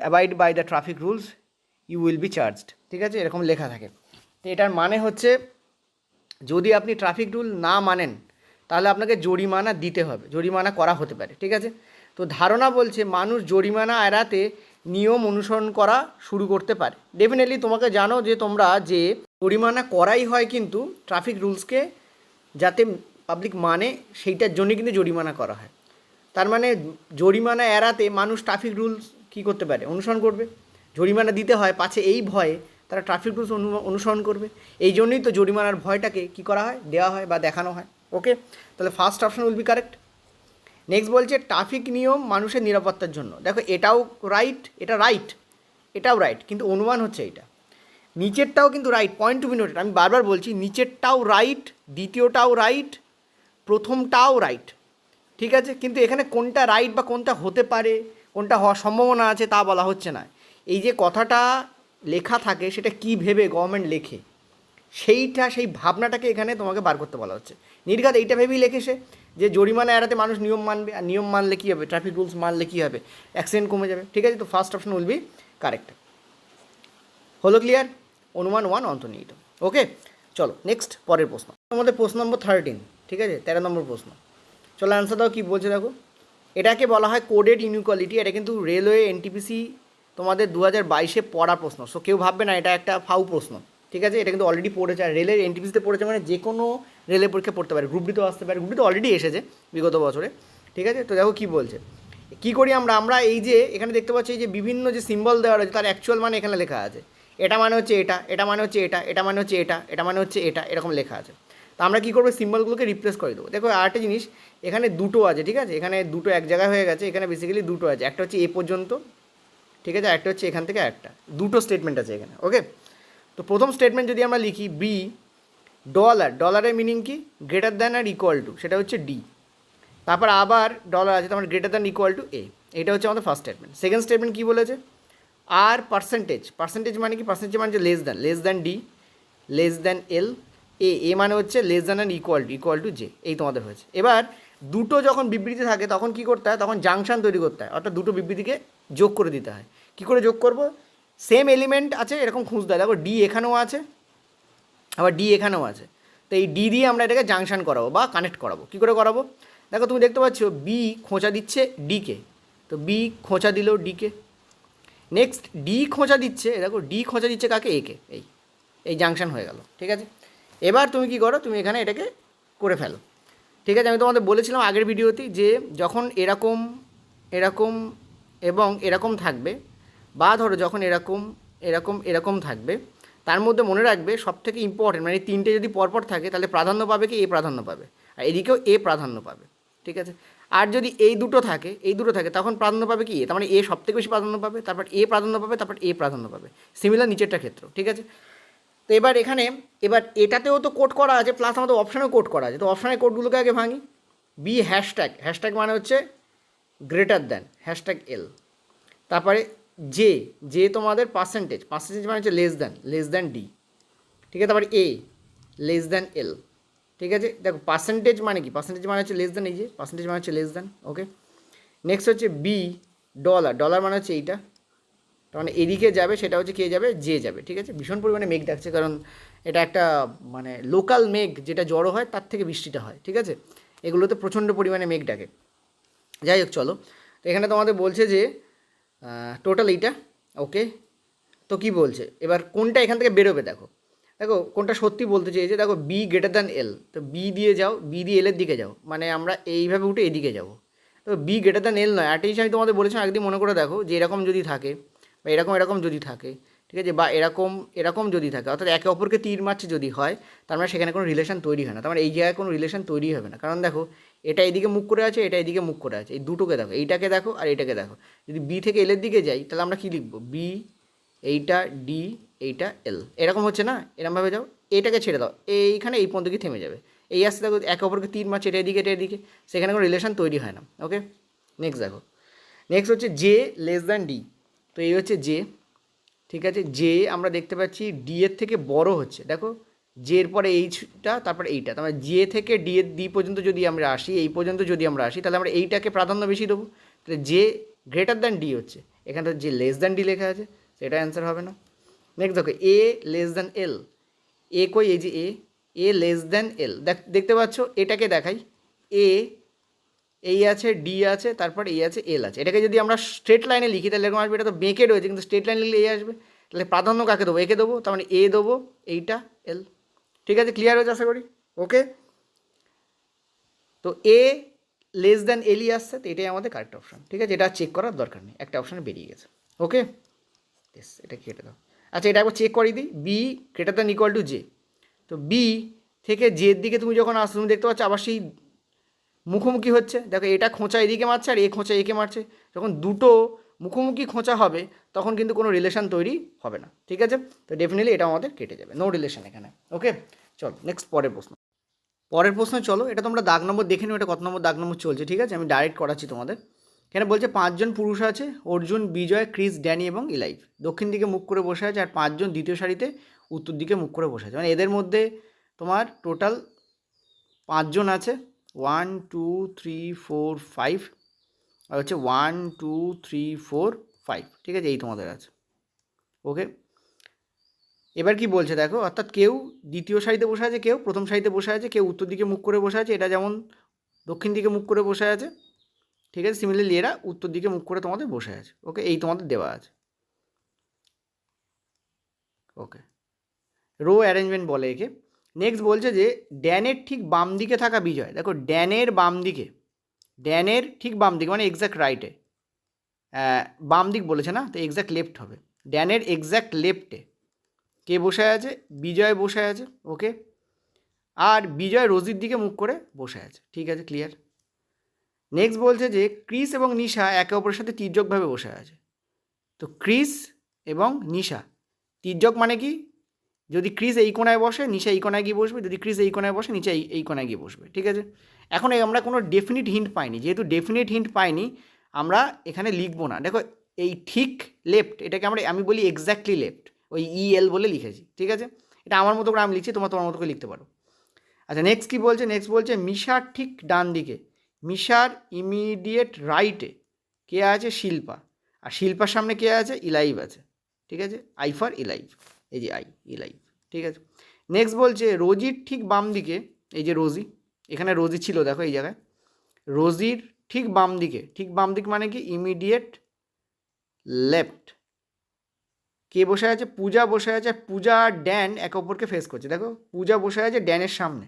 abide by the traffic rules you will be charged, ঠিক আছে, এরকম লেখা থাকে। তো এটার মানে হচ্ছে যদি আপনি ট্রাফিক রুল না মানেন তাহলে আপনাকে জরিমানা দিতে হবে, জরিমানা করা হতে পারে, ঠিক আছে। তো ধারণা বলছে মানুষ জরিমানা এড়াতে নিয়ম অনুসরণ করা শুরু করতে পারে। ডেফিনেটলি তোমাকে জানো যে তোমরা যে জরিমানা করাই হয় কিন্তু ট্রাফিক রুলসকে যাতে পাবলিক মানে সেইটার জন্যই কিন্তু জরিমানা করা হয়। তার মানে জরিমানা এড়াতে মানুষ ট্রাফিক রুলস কী করতে পারে, অনুসরণ করবে। জরিমানা দিতে হয় পাছে এই ভয়ে তারা ট্রাফিক রুলস অনুসরণ করবে। এই জন্যই তো জরিমানার ভয়টাকে কী করা হয়, দেওয়া হয় বা দেখানো হয়। ওকে, তাহলে first option will be correct. Next বলছে ট্রাফিক নিয়ম মানুষের নিরাপত্তার জন্য। দেখো এটাও রাইট, এটা রাইট, এটাও রাইট, কিন্তু অনুমান হচ্ছে এইটা। নিচেরটাও কিন্তু right, point to be noted. আমি বারবার বলছি নিচেরটাও রাইট, দ্বিতীয়টাও রাইট, প্রথমটাও রাইট, ঠিক আছে। কিন্তু এখানে কোনটা রাইট বা কোনটা হতে পারে, কোনটা হওয়ার সম্ভাবনা আছে তা বলা হচ্ছে না। এই যে কথাটা লেখা থাকে সেটা কী ভেবে গভর্নমেন্ট লেখে, সেই ভাবনাটাকে এখানে তোমাকে বার করতে বলা হচ্ছে। নির্ঘাত এইটা ভেবেই লেখেছে যে জরিমানা এড়াতে মানুষ নিয়ম মানবে, আর নিয়ম মানলে কী হবে, ট্রাফিক রুলস মানলে কী হবে, অ্যাক্সিডেন্ট কমে যাবে, ঠিক আছে। তো first option will be correct. হলো ক্লিয়ার? অনুমান 1 অন্তর্নিহিত। ওকে, চলো নেক্সট পরের প্রশ্ন। আমাদের প্রশ্ন নম্বর 13, ঠিক আছে, 13 নম্বর প্রশ্ন। চলো অ্যান্সার দাও, কী বলছে দেখো। এটাকে বলা হয় কোডেড ইনইকুয়ালিটি। এটা কিন্তু রেলওয়ে এনটিপিসি তোমাদের 2022-এ পড়া প্রশ্ন। সো কেউ ভাববে না এটা একটা ফাউ প্রশ্ন, ঠিক আছে। এটা কিন্তু অলরেডি পড়েছে, আর রেলের এনটিপিসিতে পড়েছে মানে যে কোনো রেলের পরীক্ষা পড়তে পারে, গ্রুপ ডিতেও আসতে পারে, গ্রুপ ডিতে অলরেডি এসেছে বিগত বছরে, ঠিক আছে। তো দেখো কী বলছে, কী করি আমরা এই যে এখানে দেখতে পাচ্ছি এই যে বিভিন্ন যে সিম্বল দেওয়া রয়েছে তার অ্যাকচুয়াল মানে এখানে লেখা আছে। এটা মানে হচ্ছে এটা, এটা মানে হচ্ছে এটা, এটা মানে হচ্ছে এটা, এটা মানে হচ্ছে এটা, এরকম লেখা আছে। তো আমরা কী করবো, সিম্বলগুলোকে রিপ্লেস করে দেবো। দেখো আরেকটা জিনিস, এখানে দুটো আছে, ঠিক আছে, এখানে দুটো এক জায়গায় হয়ে গেছে, এখানে বেসিক্যালি দুটো আছে, একটা হচ্ছে এ পর্যন্ত, ঠিক আছে, একটা হচ্ছে এখান থেকে একটা, দুটো স্টেটমেন্ট আছে এখানে। ওকে, তো প্রথম স্টেটমেন্ট যদি আমরা লিখি বি ডলারের মিনিং কি, গ্রেটার দ্যান আর ইকুয়াল টু, সেটা হচ্ছে ডি। তারপর আবার ডলার আছে, তোমার greater than equal to A, এটা হচ্ছে আমাদের ফার্স্ট স্টেটমেন্ট। সেকেন্ড স্টেটমেন্ট কী বলেছে, আর পার্সেন্টেজ মানে কি, পার্সেন্টেজ মানে হচ্ছে less than D, less than L, A মানে হচ্ছে less than and equal to J, এই তোমাদের হয়েছে। এবার দুটো যখন বিবৃতি থাকে তখন কী করতে হয়, তখন জাংশন তৈরি করতে হয়, অর্থাৎ দুটো বিবৃতিকে যোগ করে দিতে হয়। কী করে যোগ করব, সেম এলিমেন্ট আছে এরকম খুঁজতে হয়। দেখো ডি এখানেও আছে, আবার ডি এখানেও আছে, তো এই ডি দিয়ে আমরা এটাকে জাংশন করাবো বা কানেক্ট করাবো। কী করে করাবো, দেখো তুমি দেখতে পাচ্ছ বি খোঁচা দিচ্ছে ডিকে, তো বি খোঁচা দিল ডিকে। নেক্সট ডি খোঁচা দিচ্ছে, দেখো ডি খোঁচা দিচ্ছে কাকে, একে, এই জাংশন হয়ে গেল, ঠিক আছে। এবার তুমি কী করো, তুমি এখানে এটাকে করে ফেলো, ঠিক আছে। আমি তোমাদের বলেছিলাম আগের ভিডিওতে যে যখন এরকম এরকম এবং এরকম থাকবে, বা ধরো যখন এরকম এরকম এরকম থাকবে, তার মধ্যে মনে রাখবে সবথেকে ইম্পর্টেন্ট মানে তিনটে যদি পরপর থাকে তাহলে প্রাধান্য পাবে কি, এ প্রাধান্য পাবে, আর এদিকেও এ প্রাধান্য পাবে, ঠিক আছে। আর যদি এই দুটো থাকে তখন প্রাধান্য পাবে কি এ, তার মানে এ সব থেকে বেশি প্রাধান্য পাবে, তারপর এ প্রাধান্য পাবে, তারপর এ প্রাধান্য পাবে। সিমিলার নিচেরটা ক্ষেত্র, ঠিক আছে। তো এবার এখানে এটাতেও তো কোড করা আছে, প্লাস আমাদের অপশানেও কোড করা আছে। তো অপশানের কোডগুলোকে আগে ভাঙি। বি হ্যাশট্যাগ মানে হচ্ছে গ্রেটার দ্যান #L। তারপরে যে তোমাদের পার্সেন্টেজ মানে হচ্ছে লেস দ্যান ডি, ঠিক আছে। তারপরে এ লেস দ্যান L, ঠিক আছে। দেখো পার্সেন্টেজ মানে কি, পার্সেন্টেজ মানে হচ্ছে লেস দ্যান, এই যে পার্সেন্টেজ মানে হচ্ছে লেস দ্যান, ওকে। নেক্সট হচ্ছে বি ডলার মানে হচ্ছে এইটা, তার মানে এদিকে যাবে, সেটা হচ্ছে কে যাবে, যে যাবে, ঠিক আছে। ভীষণ পরিমাণে মেঘ ডাকছে, কারণ এটা একটা মানে লোকাল মেঘ, যেটা জড়ো হয় তার থেকে বৃষ্টিটা হয়, ঠিক আছে। এগুলোতে প্রচণ্ড পরিমাণে মেঘ ডাকে। যাই হোক চলো, তো এখানে তোমাদের বলছে যে টোটাল এইটা, ওকে। তো কি বলছে এবার কোনটা এখান থেকে বেরোবে, দেখো কোনটা সত্যি বলতে চেয়েছে। দেখো বি গ্রেটার দ্যান এল, তো বি দিয়ে যাও, বি দিয়ে এলের দিকে যাও, মানে আমরা এইভাবে উঠে এদিকে যাবো। তো বি গ্রেটার দ্যান এল নয়, একটা জিনিস আমি তোমাদের বলেছিলাম একদিন, মনে করে দেখো, যে এরকম যদি থাকে বা এরকম যদি থাকে, ঠিক আছে, বা এরকম যদি থাকে, অর্থাৎ একে অপরকে তীর মারছে যদি হয়, তার মানে সেখানে কোনো রিলেশন তৈরি হয় না। তার মানে এই জায়গায় কোনো রিলেশন তৈরি হবে না, কারণ দেখো এটা এদিকে মুখ করে আছে, এটা এদিকে মুখ করে আছে, এই দুটোকে দেখো, এইটাকে দেখো আর এইটাকে দেখো। যদি বি থেকে এলের দিকে যাই, তাহলে আমরা কী লিখবো, বি এইটা ডি এইটা এল, এরকম হচ্ছে না, এরকমভাবে যাও, এটাকে ছেড়ে দাও, এইখানে এই পর্যন্ত গিয়ে থেমে যাবে। এই আসতে দেখো একে অপরকে তীর মারছে, এটা এদিকে, সেখানে কোনো রিলেশন তৈরি হয় না, ওকে। নেক্সট দেখো, নেক্সট হচ্ছে জে লেস দ্যান ডি। তো এই হচ্ছে জে, ঠিক আছে। জে আমরা দেখতে পাচ্ছি ডি এর থেকে বড় হচ্ছে, দেখো জে এর পরে এইটা, তারপরে এইটা, তার মানে জে থেকে ডি পর্যন্ত যদি আমরা আসি, এই পর্যন্ত যদি আমরা আসি, তাহলে আমরা এইটাকে প্রাধান্য বেশি দেবো। তাহলে জে গ্রেটার দ্যান ডি হচ্ছে, এখানে তো যে লেস দ্যান ডি লেখা আছে, সেটা অ্যান্সার হবে না। নেক্সট দেখো এ লেস দ্যান এল, এ কই, এই যে এ লেস দ্যান এল, দেখতে পাচ্ছ, এটাকে দেখাই, এ এই আছে, ডি আছে, তারপর এই আছে, এল আছে। এটাকে যদি আমরা স্ট্রেট লাইনে লিখি তাহলে এরকম আসবে, এটা তো বেঁকে রয়েছে, কিন্তু স্ট্রেট লাইন লিখলে এই আসবে। তাহলে প্রাধান্য কাকে দেবো, একে দেবো, তার মানে এ দেবো, এইটা এল, ঠিক আছে। ক্লিয়ার হয়েছে আশা করি, ওকে। তো এ লেস দ্যান এলই আসছে, তো এটাই আমাদের কারেক্ট অপশন, ঠিক আছে। এটা চেক করার দরকার নেই, একটা অপশানে বেরিয়ে গেছে, ওকে। বেশ, এটা কেটে দাও। আচ্ছা, এটা একবার চেক করিয়ে দিই, B greater than equal to J. তো বি থেকে জের দিকে তুমি যখন আসছো, তুমি দেখতে পাচ্ছ আবার সেই মুখোমুখি হচ্ছে, দেখো এটা খোঁচা এদিকে মারছে আর এ খোঁচা একে মারছে। যখন দুটো মুখোমুখি খোঁচা হবে, তখন কিন্তু কোনো রিলেশন তৈরি হবে না, ঠিক আছে। তো ডেফিনেটলি এটা আমাদের কেটে যাবে, নো রিলেশন এখানে, ওকে। চলো নেক্সট পরের প্রশ্ন চলো, এটা তোমরা দাগ নম্বর দেখে নিও, এটা কত নম্বর দাগ নম্বর চলছে, ঠিক আছে। আমি ডাইরেক্ট করাচ্ছি তোমাদের। এখানে বলছে 5জন পুরুষ আছে, অর্জুন, বিজয়, ক্রিস, ড্যানি এবং ইলাইভ দক্ষিণ দিকে মুখ করে বসে আছে, আর 5জন দ্বিতীয় সারিতে উত্তর দিকে মুখ করে বসে আছে। মানে এদের মধ্যে তোমার টোটাল 5জন আছে, 1 2 3 4 5, আর হচ্ছে 1 2 3 4 5, ঠিক আছে, এই তোমাদের আছে, ওকে। এবার কি বলছে দেখো, অর্থাৎ কেউ দ্বিতীয় সারিতে বসে আছে, কেউ প্রথম সারিতে বসে আছে, কেউ উত্তর দিকে মুখ করে বসে আছে, এটা যেমন দক্ষিণ দিকে মুখ করে বসে আছে, ঠিক আছে। সিমিলারলি এরা উত্তর দিকে মুখ করে তোমাদের বসে আছে, ওকে, এই তোমাদের দেওয়া আছে, ওকে। রো অ্যারেঞ্জমেন্ট বলে একে। নেক্সট বলছে যে ড্যানের ঠিক বাম দিকে থাকা বিজয়, দেখো ড্যানের ঠিক বাম দিকে মানে এক্স্যাক্ট রাইটে, বাম দিক বলেছে না, তো এক্স্যাক্ট লেফট হবে। ড্যানের এক্স্যাক্ট লেফটে কে বসে আছে, বিজয় বসে আছে, ওকে। আর বিজয় রোজির দিকে মুখ করে বসে আছে, ঠিক আছে, ক্লিয়ার। নেক্সট বলছে যে ক্রিস এবং নিশা একে অপরের সাথে তির্যকভাবে বসে আছে। তো ক্রিস এবং নিশা, তির্যক মানে কি, যদি ক্রিস এই কোনায় বসে, নিশা এই কোনায় গিয়ে বসবে, যদি ক্রিস এই কোনায় বসে, নিচে এই কোনায় গিয়ে বসবে, ঠিক আছে। এখন আমরা কোনো ডেফিনিট হিন্ট পাইনি, যেহেতু ডেফিনিট হিন্ট পাইনি, আমরা এখানে লিখবো না। দেখো এই ঠিক লেফট, এটাকে আমি বলি এক্স্যাক্টলি লেফট, ওই EL বলে লিখেছি, ঠিক আছে। এটা আমার মতো করে আমি লিখছি, তোমার মতো করে লিখতে পারো। আচ্ছা, নেক্সট কী বলছে, নেক্সট বলছে মিশার ঠিক ডান দিকে, মিশার ইমিডিয়েট রাইটে কে আছে, শিল্পা, আর শিল্পার সামনে কে আছে, ইলাইভ আছে, ঠিক আছে। আই ফর ইলাইভ, এই যে ইলাইভ, ঠিক আছে। নেক্সট বলছে রোজির ঠিক বাম দিকে, এই যে রোজি, এখানে রোজি ছিল, দেখো এই জায়গায়, রোজির ঠিক বাম দিক মানে কি, ইমিডিয়েট লেফট কে বসে আছে, পূজা বসে আছে। পূজা আর ড্যান একে অপরকে ফেস করছে, দেখো পূজা বসে আছে ড্যানের সামনে,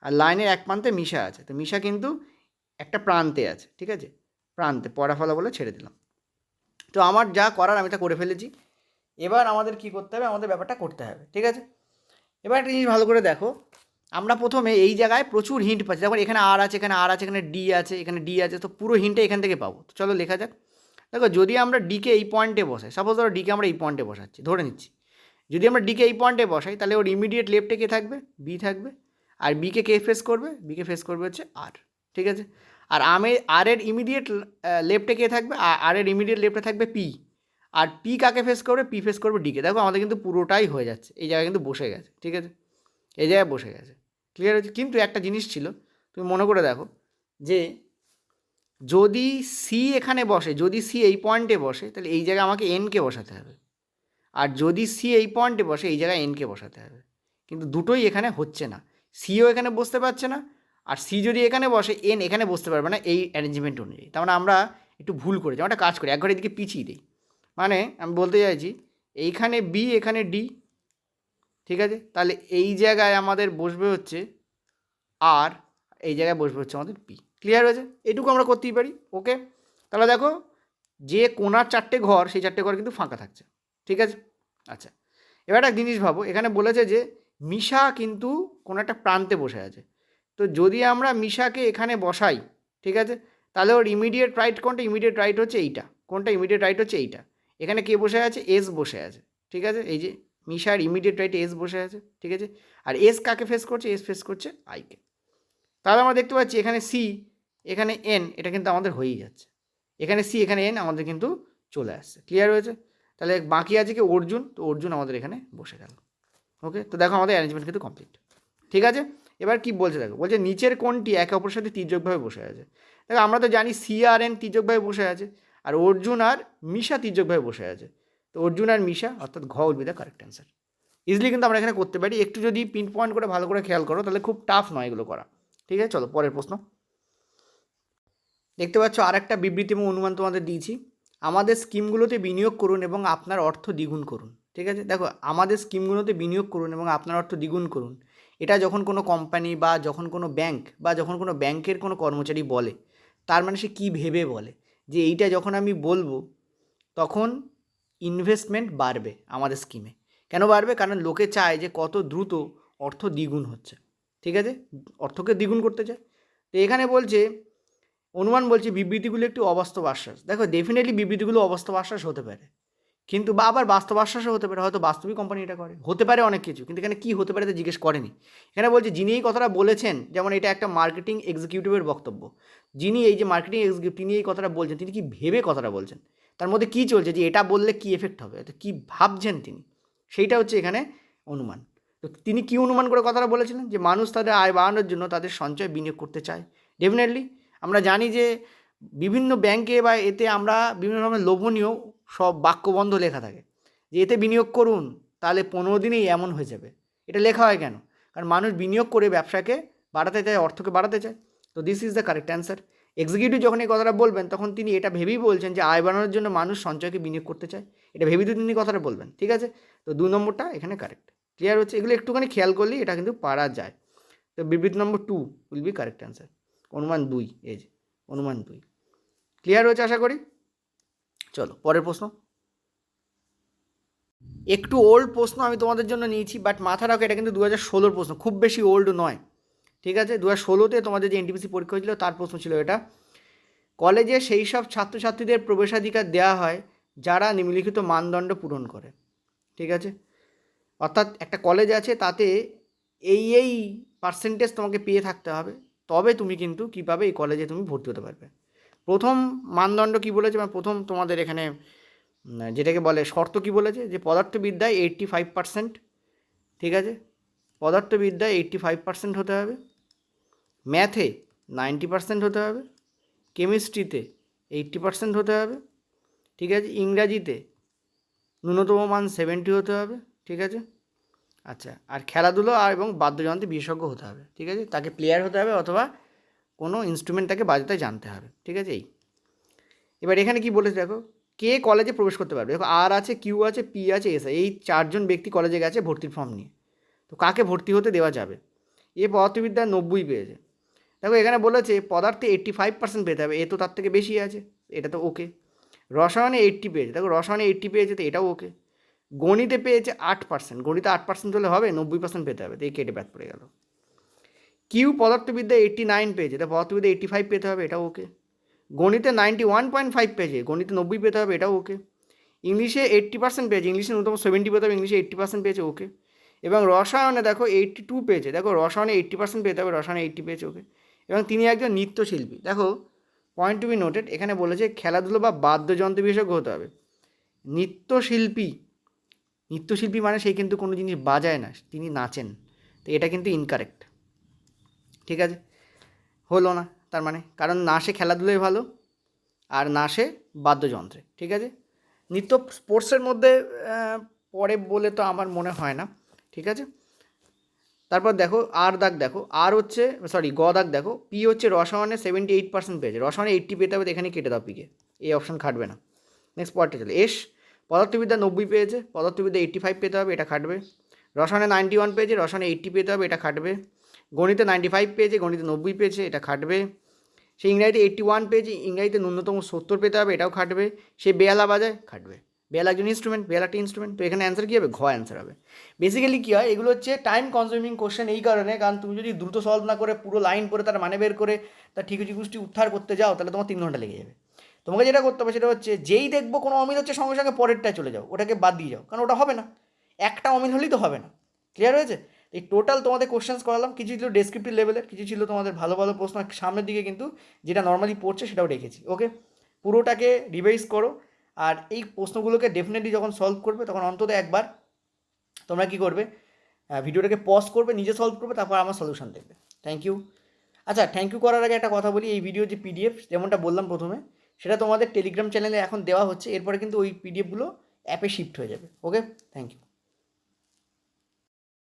আর লাইনের এক প্রান্তে মিশা আছে। তো মিশা কিন্তু একটা প্রান্তে আছে, ঠিক আছে, প্রান্তে, পড়া ফলা বলে ছেড়ে দিলাম। তো আমার যা করার আমি তা করে ফেলেছি। এবার আমাদের কি করতে হবে, আমাদের ব্যাপারটা করতে হবে, ঠিক আছে। এবার একটা জিনিস ভালো করে দেখো, আমরা প্রথমে এই জায়গায় প্রচুর হিন্ট পাচ্ছি, দেখো এখানে আর আছে, এখানে আর আছে, এখানে ডি আছে, এখানে ডি আছে, তো পুরো হিন্টটা এখান থেকে পাবো। তো চলো লেখা যাক। দেখো যদি আমরা ডিকে এই পয়েন্টে বসাই, সাপোজ ধরো ডিকে আমরা এই পয়েন্টে বসাচ্ছি, ধরে নিচ্ছি, যদি আমরা ডিকে এই পয়েন্টে বসাই তাহলে ওর ইমিডিয়েট লেফটে কে থাকবে, বি থাকবে, আর বিকে কে ফেস করবে, বিকে ফেস করবে হচ্ছে আর, ঠিক আছে। আর আর এর ইমিডিয়েট লেফটে কে থাকবে, আর এর ইমিডিয়েট লেফটে থাকবে পি, আর পি কাকে ফেস করবে, পি ফেস করবে ডিকে। দেখো আমাদের কিন্তু পুরোটাই হয়ে যাচ্ছে, এই জায়গায় কিন্তু বসে গেছে, ঠিক আছে, এই জায়গায় বসে গেছে, ক্লিয়ার হচ্ছে। কিন্তু একটা জিনিস ছিল, তুমি মনে করে দেখো যে যদি সি এখানে বসে, যদি সি এই পয়েন্টে বসে তাহলে এই জায়গায় আমাকে এনকে বসাতে হবে, আর যদি সি এই পয়েন্টে বসে এই জায়গায় এনকে বসাতে হবে। কিন্তু দুটোই এখানে হচ্ছে না, সিও এখানে বসতে পারছে না, আর সি যদি এখানে বসে এন এখানে বসতে পারবে না এই অ্যারেঞ্জমেন্ট অনুযায়ী। তার মানে আমরা একটু ভুল করেছি, আমরা একটা কাজ করি, এক ঘরে এদিকে পিছিয়ে দিই। মানে আমি বলতে চাইছি এইখানে বি, এখানে ডি, ঠিক আছে, তাহলে এই জায়গায় আমাদের বসবে হচ্ছে আর, এই জায়গায় বসবে হচ্ছে আমাদের পি। ক্লিয়ার হয়েছে? এটুকু আমরা করতেই পারি, ওকে। তাহলে দেখো যে কোনার 4টে ঘর, সেই 4টে ঘর কিন্তু ফাঁকা থাকছে, ঠিক আছে। আচ্ছা, এবার একটা জিনিস ভাবো, এখানে বলেছে যে মিশা কিন্তু কোনো একটা প্রান্তে বসে আছে। তো যদি আমরা মিশাকে এখানে বসাই, ঠিক আছে, তাহলে ওর ইমিডিয়েট রাইট কোনটা, ইমিডিয়েট রাইট হচ্ছে এইটা, কোনটা ইমিডিয়েট রাইট হচ্ছে এইটা। এখানে কে বসে আছে, এস বসে আছে, ঠিক আছে, এই যে মিশার ইমিডিয়েট রাইটে এস বসে আছে, ঠিক আছে। আর এস কাকে ফেস করছে, এস ফেস করছে আইকে। তাহলে আমরা দেখতে পাচ্ছি এখানে সি, এখানে এন, এটা কিন্তু আমাদের হয়েই যাচ্ছে, এখানে সি, এখানে এন আমাদের কিন্তু চলে আসছে। ক্লিয়ার হয়েছে? তাহলে বাকি আছে কি অর্জুন, তো অর্জুন আমাদের এখানে বসে গেল, ওকে। তো দেখো আমাদের অ্যারেঞ্জমেন্ট কিন্তু কমপ্লিট, ঠিক আছে। এবার কি বলছে দেখো, বলছে নিচের কোণটি একে অপরের সাথে তির্যকভাবে বসে আছে। দেখো আমরা তো জানি সি আর এন তির্যকভাবে বসে আছে, আর অর্জুন আর মিশা তির্যকভাবে বসে আছে। তো অর্জুন আর মিশা অর্থাৎ ঘ will be the correct answer. Easily কিন্তু আমরা এখানে করতে পারি, একটু যদি পিন পয়েন্ট করে ভালো করে খেয়াল করো তাহলে খুব টাফ নয় এগুলো করা, ঠিক আছে। চলো পরের প্রশ্ন। দেখতে পাচ্ছ আর একটা বিবৃতি এবং অনুমান তোমাদের দিয়েছি, আমাদের স্কিমগুলোতে বিনিয়োগ করুন এবং আপনার অর্থ দ্বিগুণ করুন, ঠিক আছে। দেখো আমাদের স্কিমগুলোতে বিনিয়োগ করুন এবং আপনার অর্থ দ্বিগুণ করুন, এটা যখন কোনো কোম্পানি বা যখন কোনো ব্যাংক বা যখন কোনো ব্যাংকের কোনো কর্মচারী বলে, তার মানে সে কী ভেবে বলে যে এইটা যখন আমি বলবো তখন ইনভেস্টমেন্ট বাড়বে আমাদের স্কিমে। কেন বাড়বে? কারণ লোকে চায় যে কত দ্রুত অর্থ দ্বিগুণ হচ্ছে, ঠিক আছে, অর্থকে দ্বিগুণ করতে চায়। তো এখানে বলছে অনুমান বলছে বিবৃতিগুলো একটু অবাস্তব আশ্বাস। দেখো ডেফিনেটলি বিবৃতিগুলো অবাস্তব আশ্বাস হতে পারে, কিন্তু বা আবার বাস্তব আশ্বাসও হতে পারে, হয়তো বাস্তবিক কোম্পানি এটা করে, হতে পারে অনেক কিছু, কিন্তু এখানে কী হতে পারে তা জিজ্ঞেস করেনি। এখানে বলছে যিনি এই কথাটা বলেছেন, যেমন এটা একটা মার্কেটিং এক্সিকিউটিভের বক্তব্য, যিনি এই যে মার্কেটিং এক্সিকিউটিভ তিনি এই কথাটা বলছেন, তিনি কি ভেবে কথাটা বলছেন, তার মধ্যে কী চলছে যে এটা বললে কী এফেক্ট হবে, তো কী ভাবছেন তিনি, সেইটা হচ্ছে এখানে অনুমান। তো তিনি কী অনুমান করে কথাটা বলেছিলেন, যে মানুষ তাদের আয় বাড়ানোর জন্য তাদের সঞ্চয় বিনিয়োগ করতে চায়। ডেফিনেটলি আমরা জানি যে বিভিন্ন ব্যাংকে বা এতে আমরা বিভিন্ন রকমের লোভনীয় সব বাক্যবন্ধ লেখা থাকে, যে এতে বিনিয়োগ করুন তাহলে 15 দিনেই এমন হয়ে যাবে। এটা লেখা হয় কেন? কারণ মানুষ বিনিয়োগ করে ব্যবসাকে বাড়াতে চায়, অর্থকে বাড়াতে চায়। তো this is the correct answer. Executive যখন এই কথাটা বলবেন তখন তিনি এটা ভেবেই বলছেন যে আয় বাড়ানোর জন্য মানুষ সঞ্চয়কে বিনিয়োগ করতে চায়, এটা ভেবেই তো তিনি কথাটা বলবেন, ঠিক আছে। তো 2 নম্বরটা এখানে কারেক্ট। ক্লিয়ার হচ্ছে? এগুলো একটুখানি খেয়াল করলেই এটা কিন্তু পারা যায়। তো বিবৃতি নম্বর 2 উইল বি কারেক্ট অ্যান্সার। অনুমান 2, এই যে অনুমান 2। ক্লিয়ার হয়েছে আশা করি। চলো পরের প্রশ্ন। একটু ওল্ড প্রশ্ন আমি তোমাদের জন্য নিয়েছি, বাট মাথা রাখো এটা কিন্তু 2016 প্রশ্ন, খুব বেশি ওল্ড নয়, ঠিক আছে। 2016-তে তোমাদের যে এনটিপিসি পরীক্ষা হয়েছিল তার প্রশ্ন ছিল এটা। কলেজে সেই সব ছাত্রছাত্রীদের প্রবেশাধিকার দেওয়া হয় যারা নিম্নলিখিত মানদণ্ড পূরণ করে, ঠিক আছে। অর্থাৎ একটা কলেজ আছে, তাতে এই পার্সেন্টেজ তোমাকে পেয়ে থাকতে হবে, তবে তুমি কিন্তু কী পাবে, এই কলেজে তুমি ভর্তি হতে পারবে। প্রথম মানদণ্ড কী বলেছে, মানে প্রথম তোমাদের এখানে যেটাকে বলে শর্ত কী বলেছে, যে পদার্থবিদ্যায় 85%, ঠিক আছে, পদার্থবিদ্যায় 85% হতে হবে, ম্যাথে 90% হতে হবে, কেমিস্ট্রিতে 80% হতে হবে, ঠিক আছে, ইংরাজিতে ন্যূনতম মান 70 হতে হবে, ঠিক আছে। আচ্ছা, আর খেলাধুলো আর এবং বাদ্যযন্ত্রে বিশেষজ্ঞ হতে হবে, ঠিক আছে, তাকে প্লেয়ার হতে হবে অথবা কোনো ইনস্ট্রুমেন্ট তাকে বাজাতে জানতে হবে, ঠিক আছে। এই এবার এখানে কি বলেছে দেখো, কে কলেজে প্রবেশ করতে পারবে। দেখো আর আছে, কিউ আছে, পি আছে, এস আছে, এই 4জন ব্যক্তি কলেজে গেছে ভর্তির ফর্ম নিয়ে। তো কাকে ভর্তি হতে দেওয়া যাবে? এ পদার্থবিদ্যায় 90 পেয়েছে। দেখো এখানে বলেছে পদার্থে 85% পেতে হবে, এ তো তার থেকে বেশি আছে, এটা তো ওকে। রসায়নে 80 পেয়েছে, দেখো রসায়নে 80 পেয়েছে, তো এটাও ওকে। গণিতে পেয়েছে 8%, গণিতে 8% হলে হবে, 90% পেতে হবে, তো এই কেটে ব্যাক পড়ে গেল। কিউ পদার্থবিদ্যা 89 পেয়েছে, তা পদার্থবিদ্যা 85 পেতে হবে, এটাও ওকে। গণিতে 91.5 পেয়েছে, গণিতে 90 পেতে হবে, এটাও ওকে। ইংলিশে 80% পেয়েছে, ইংলিশে ন্যূনতম 70 পেতে হবে, ইংলিশে 80% পেয়েছে, ওকে। এবং রসায়নে দেখো 82 পেয়েছে, দেখো রসায়নে 80% পেতে হবে, রসায়নে 80 পেয়েছে, ওকে। এবং তিনি একজন নৃত্যশিল্পী, দেখো পয়েন্ট টু বি নোটেড, এখানে বলেছে খেলাধুলো বা বাদ্যযন্ত্র বিশেষজ্ঞ হতে হবে। নৃত্যশিল্পী, নৃত্যশিল্পী মানে সেই কিন্তু কোনো জিনিস বাজায় না, তিনি নাচেন, তো এটা কিন্তু ইনকারেক্ট, ঠিক আছে, হলো না তার মানে, কারণ না সে খেলাধুলোয় ভালো আর না সে বাদ্যযন্ত্রে, ঠিক আছে। নৃত্য স্পোর্টসের মধ্যে পড়ে বলে তো আমার মনে হয় না, ঠিক আছে। তারপর দেখো আর দাগ, দেখো আর হচ্ছে সরি গ দাগ, দেখো পি হচ্ছে রসায়নে 78% পেয়েছে, রসায়নে 80 পেতে হবে, এখানে কেটে দাও পিকে, এই অপশন খাটবে না। নেক্সট পয়েন্টে চলে এস, পদার্থবিদ্যা 90 পেয়েছে, পদার্থবিদ্যা 85 পেতে হবে, এটা খাটবে। রসায়নে 91 পেয়েছে, রসায়নে 80 পেতে হবে, এটা খাটবে। গণিতে 95 পেয়েছে, গণিতে 90 পেয়েছে, এটা খাটবে। সে ইংরাজিতে 81 পেয়েছে, ইংরাজিতে ন্যূনতম 70 পেতে হবে, এটাও খাটবে। সে বেহালা বাজায়, খাটবে। বেহালা একজন ইনস্ট্রুমেন্ট, বেহালা একটা ইনস্ট্রুমেন্ট, তো এখানে অ্যান্সার কী হবে? ঘ অ্যান্সার হবে। বেসিক্যালি কী হয়, এগুলো হচ্ছে টাইম কনজিউমিং কোশ্চেন এই কারণে, কারণ তুমি যদি দ্রুত সলভ না করে পুরো লাইন পড়ে তার মানে বের করে তার ঠিকুজি কুষ্টি উদ্ধার করতে যাও, তাহলে তোমার 3 ঘন্টা লেগে যাবে। তোমাকে যেটা করতে হবে সেটা হচ্ছে, যেই দেখবো কোনো অমিল হচ্ছে সঙ্গে সঙ্গে পরেরটায় চলে যাও, ওটাকে বাদ দিয়ে যাও, কারণ ওটা হবে না, একটা অমিল হলেই তো হবে না। ক্লিয়ার হয়েছে? এই টোটাল তোমাদের কোশ্চেন্স করালাম, কিছু ছিল ডেসক্রিপটিভ লেভেলের, কিছু ছিল তোমাদের ভালো ভালো প্রশ্ন সামনের দিকে কিন্তু যেটা নর্মালি পড়ছে সেটাও রেখেছি, ওকে। পুরোটাকে রিভাইজ করো, আর এই প্রশ্নগুলোকে ডেফিনেটলি যখন সলভ করবে তখন অন্তত একবার তোমরা কী করবে, ভিডিওটাকে পজ করবে, নিজে সলভ করবে, তারপর আমার সলিউশন দেখবে। Thank you. আচ্ছা, থ্যাংক ইউ করার আগে একটা কথা বলি, এই ভিডিও যে পিডিএফ যেমনটা বললাম প্রথমে, সেটা তোমাদের টেলিগ্রাম চ্যানেলে এখন দেওয়া হচ্ছে, এরপরে কিন্তু ওই পিডিএফগুলো অ্যাপে শিফট হয়ে যাবে, ওকে। Thank you.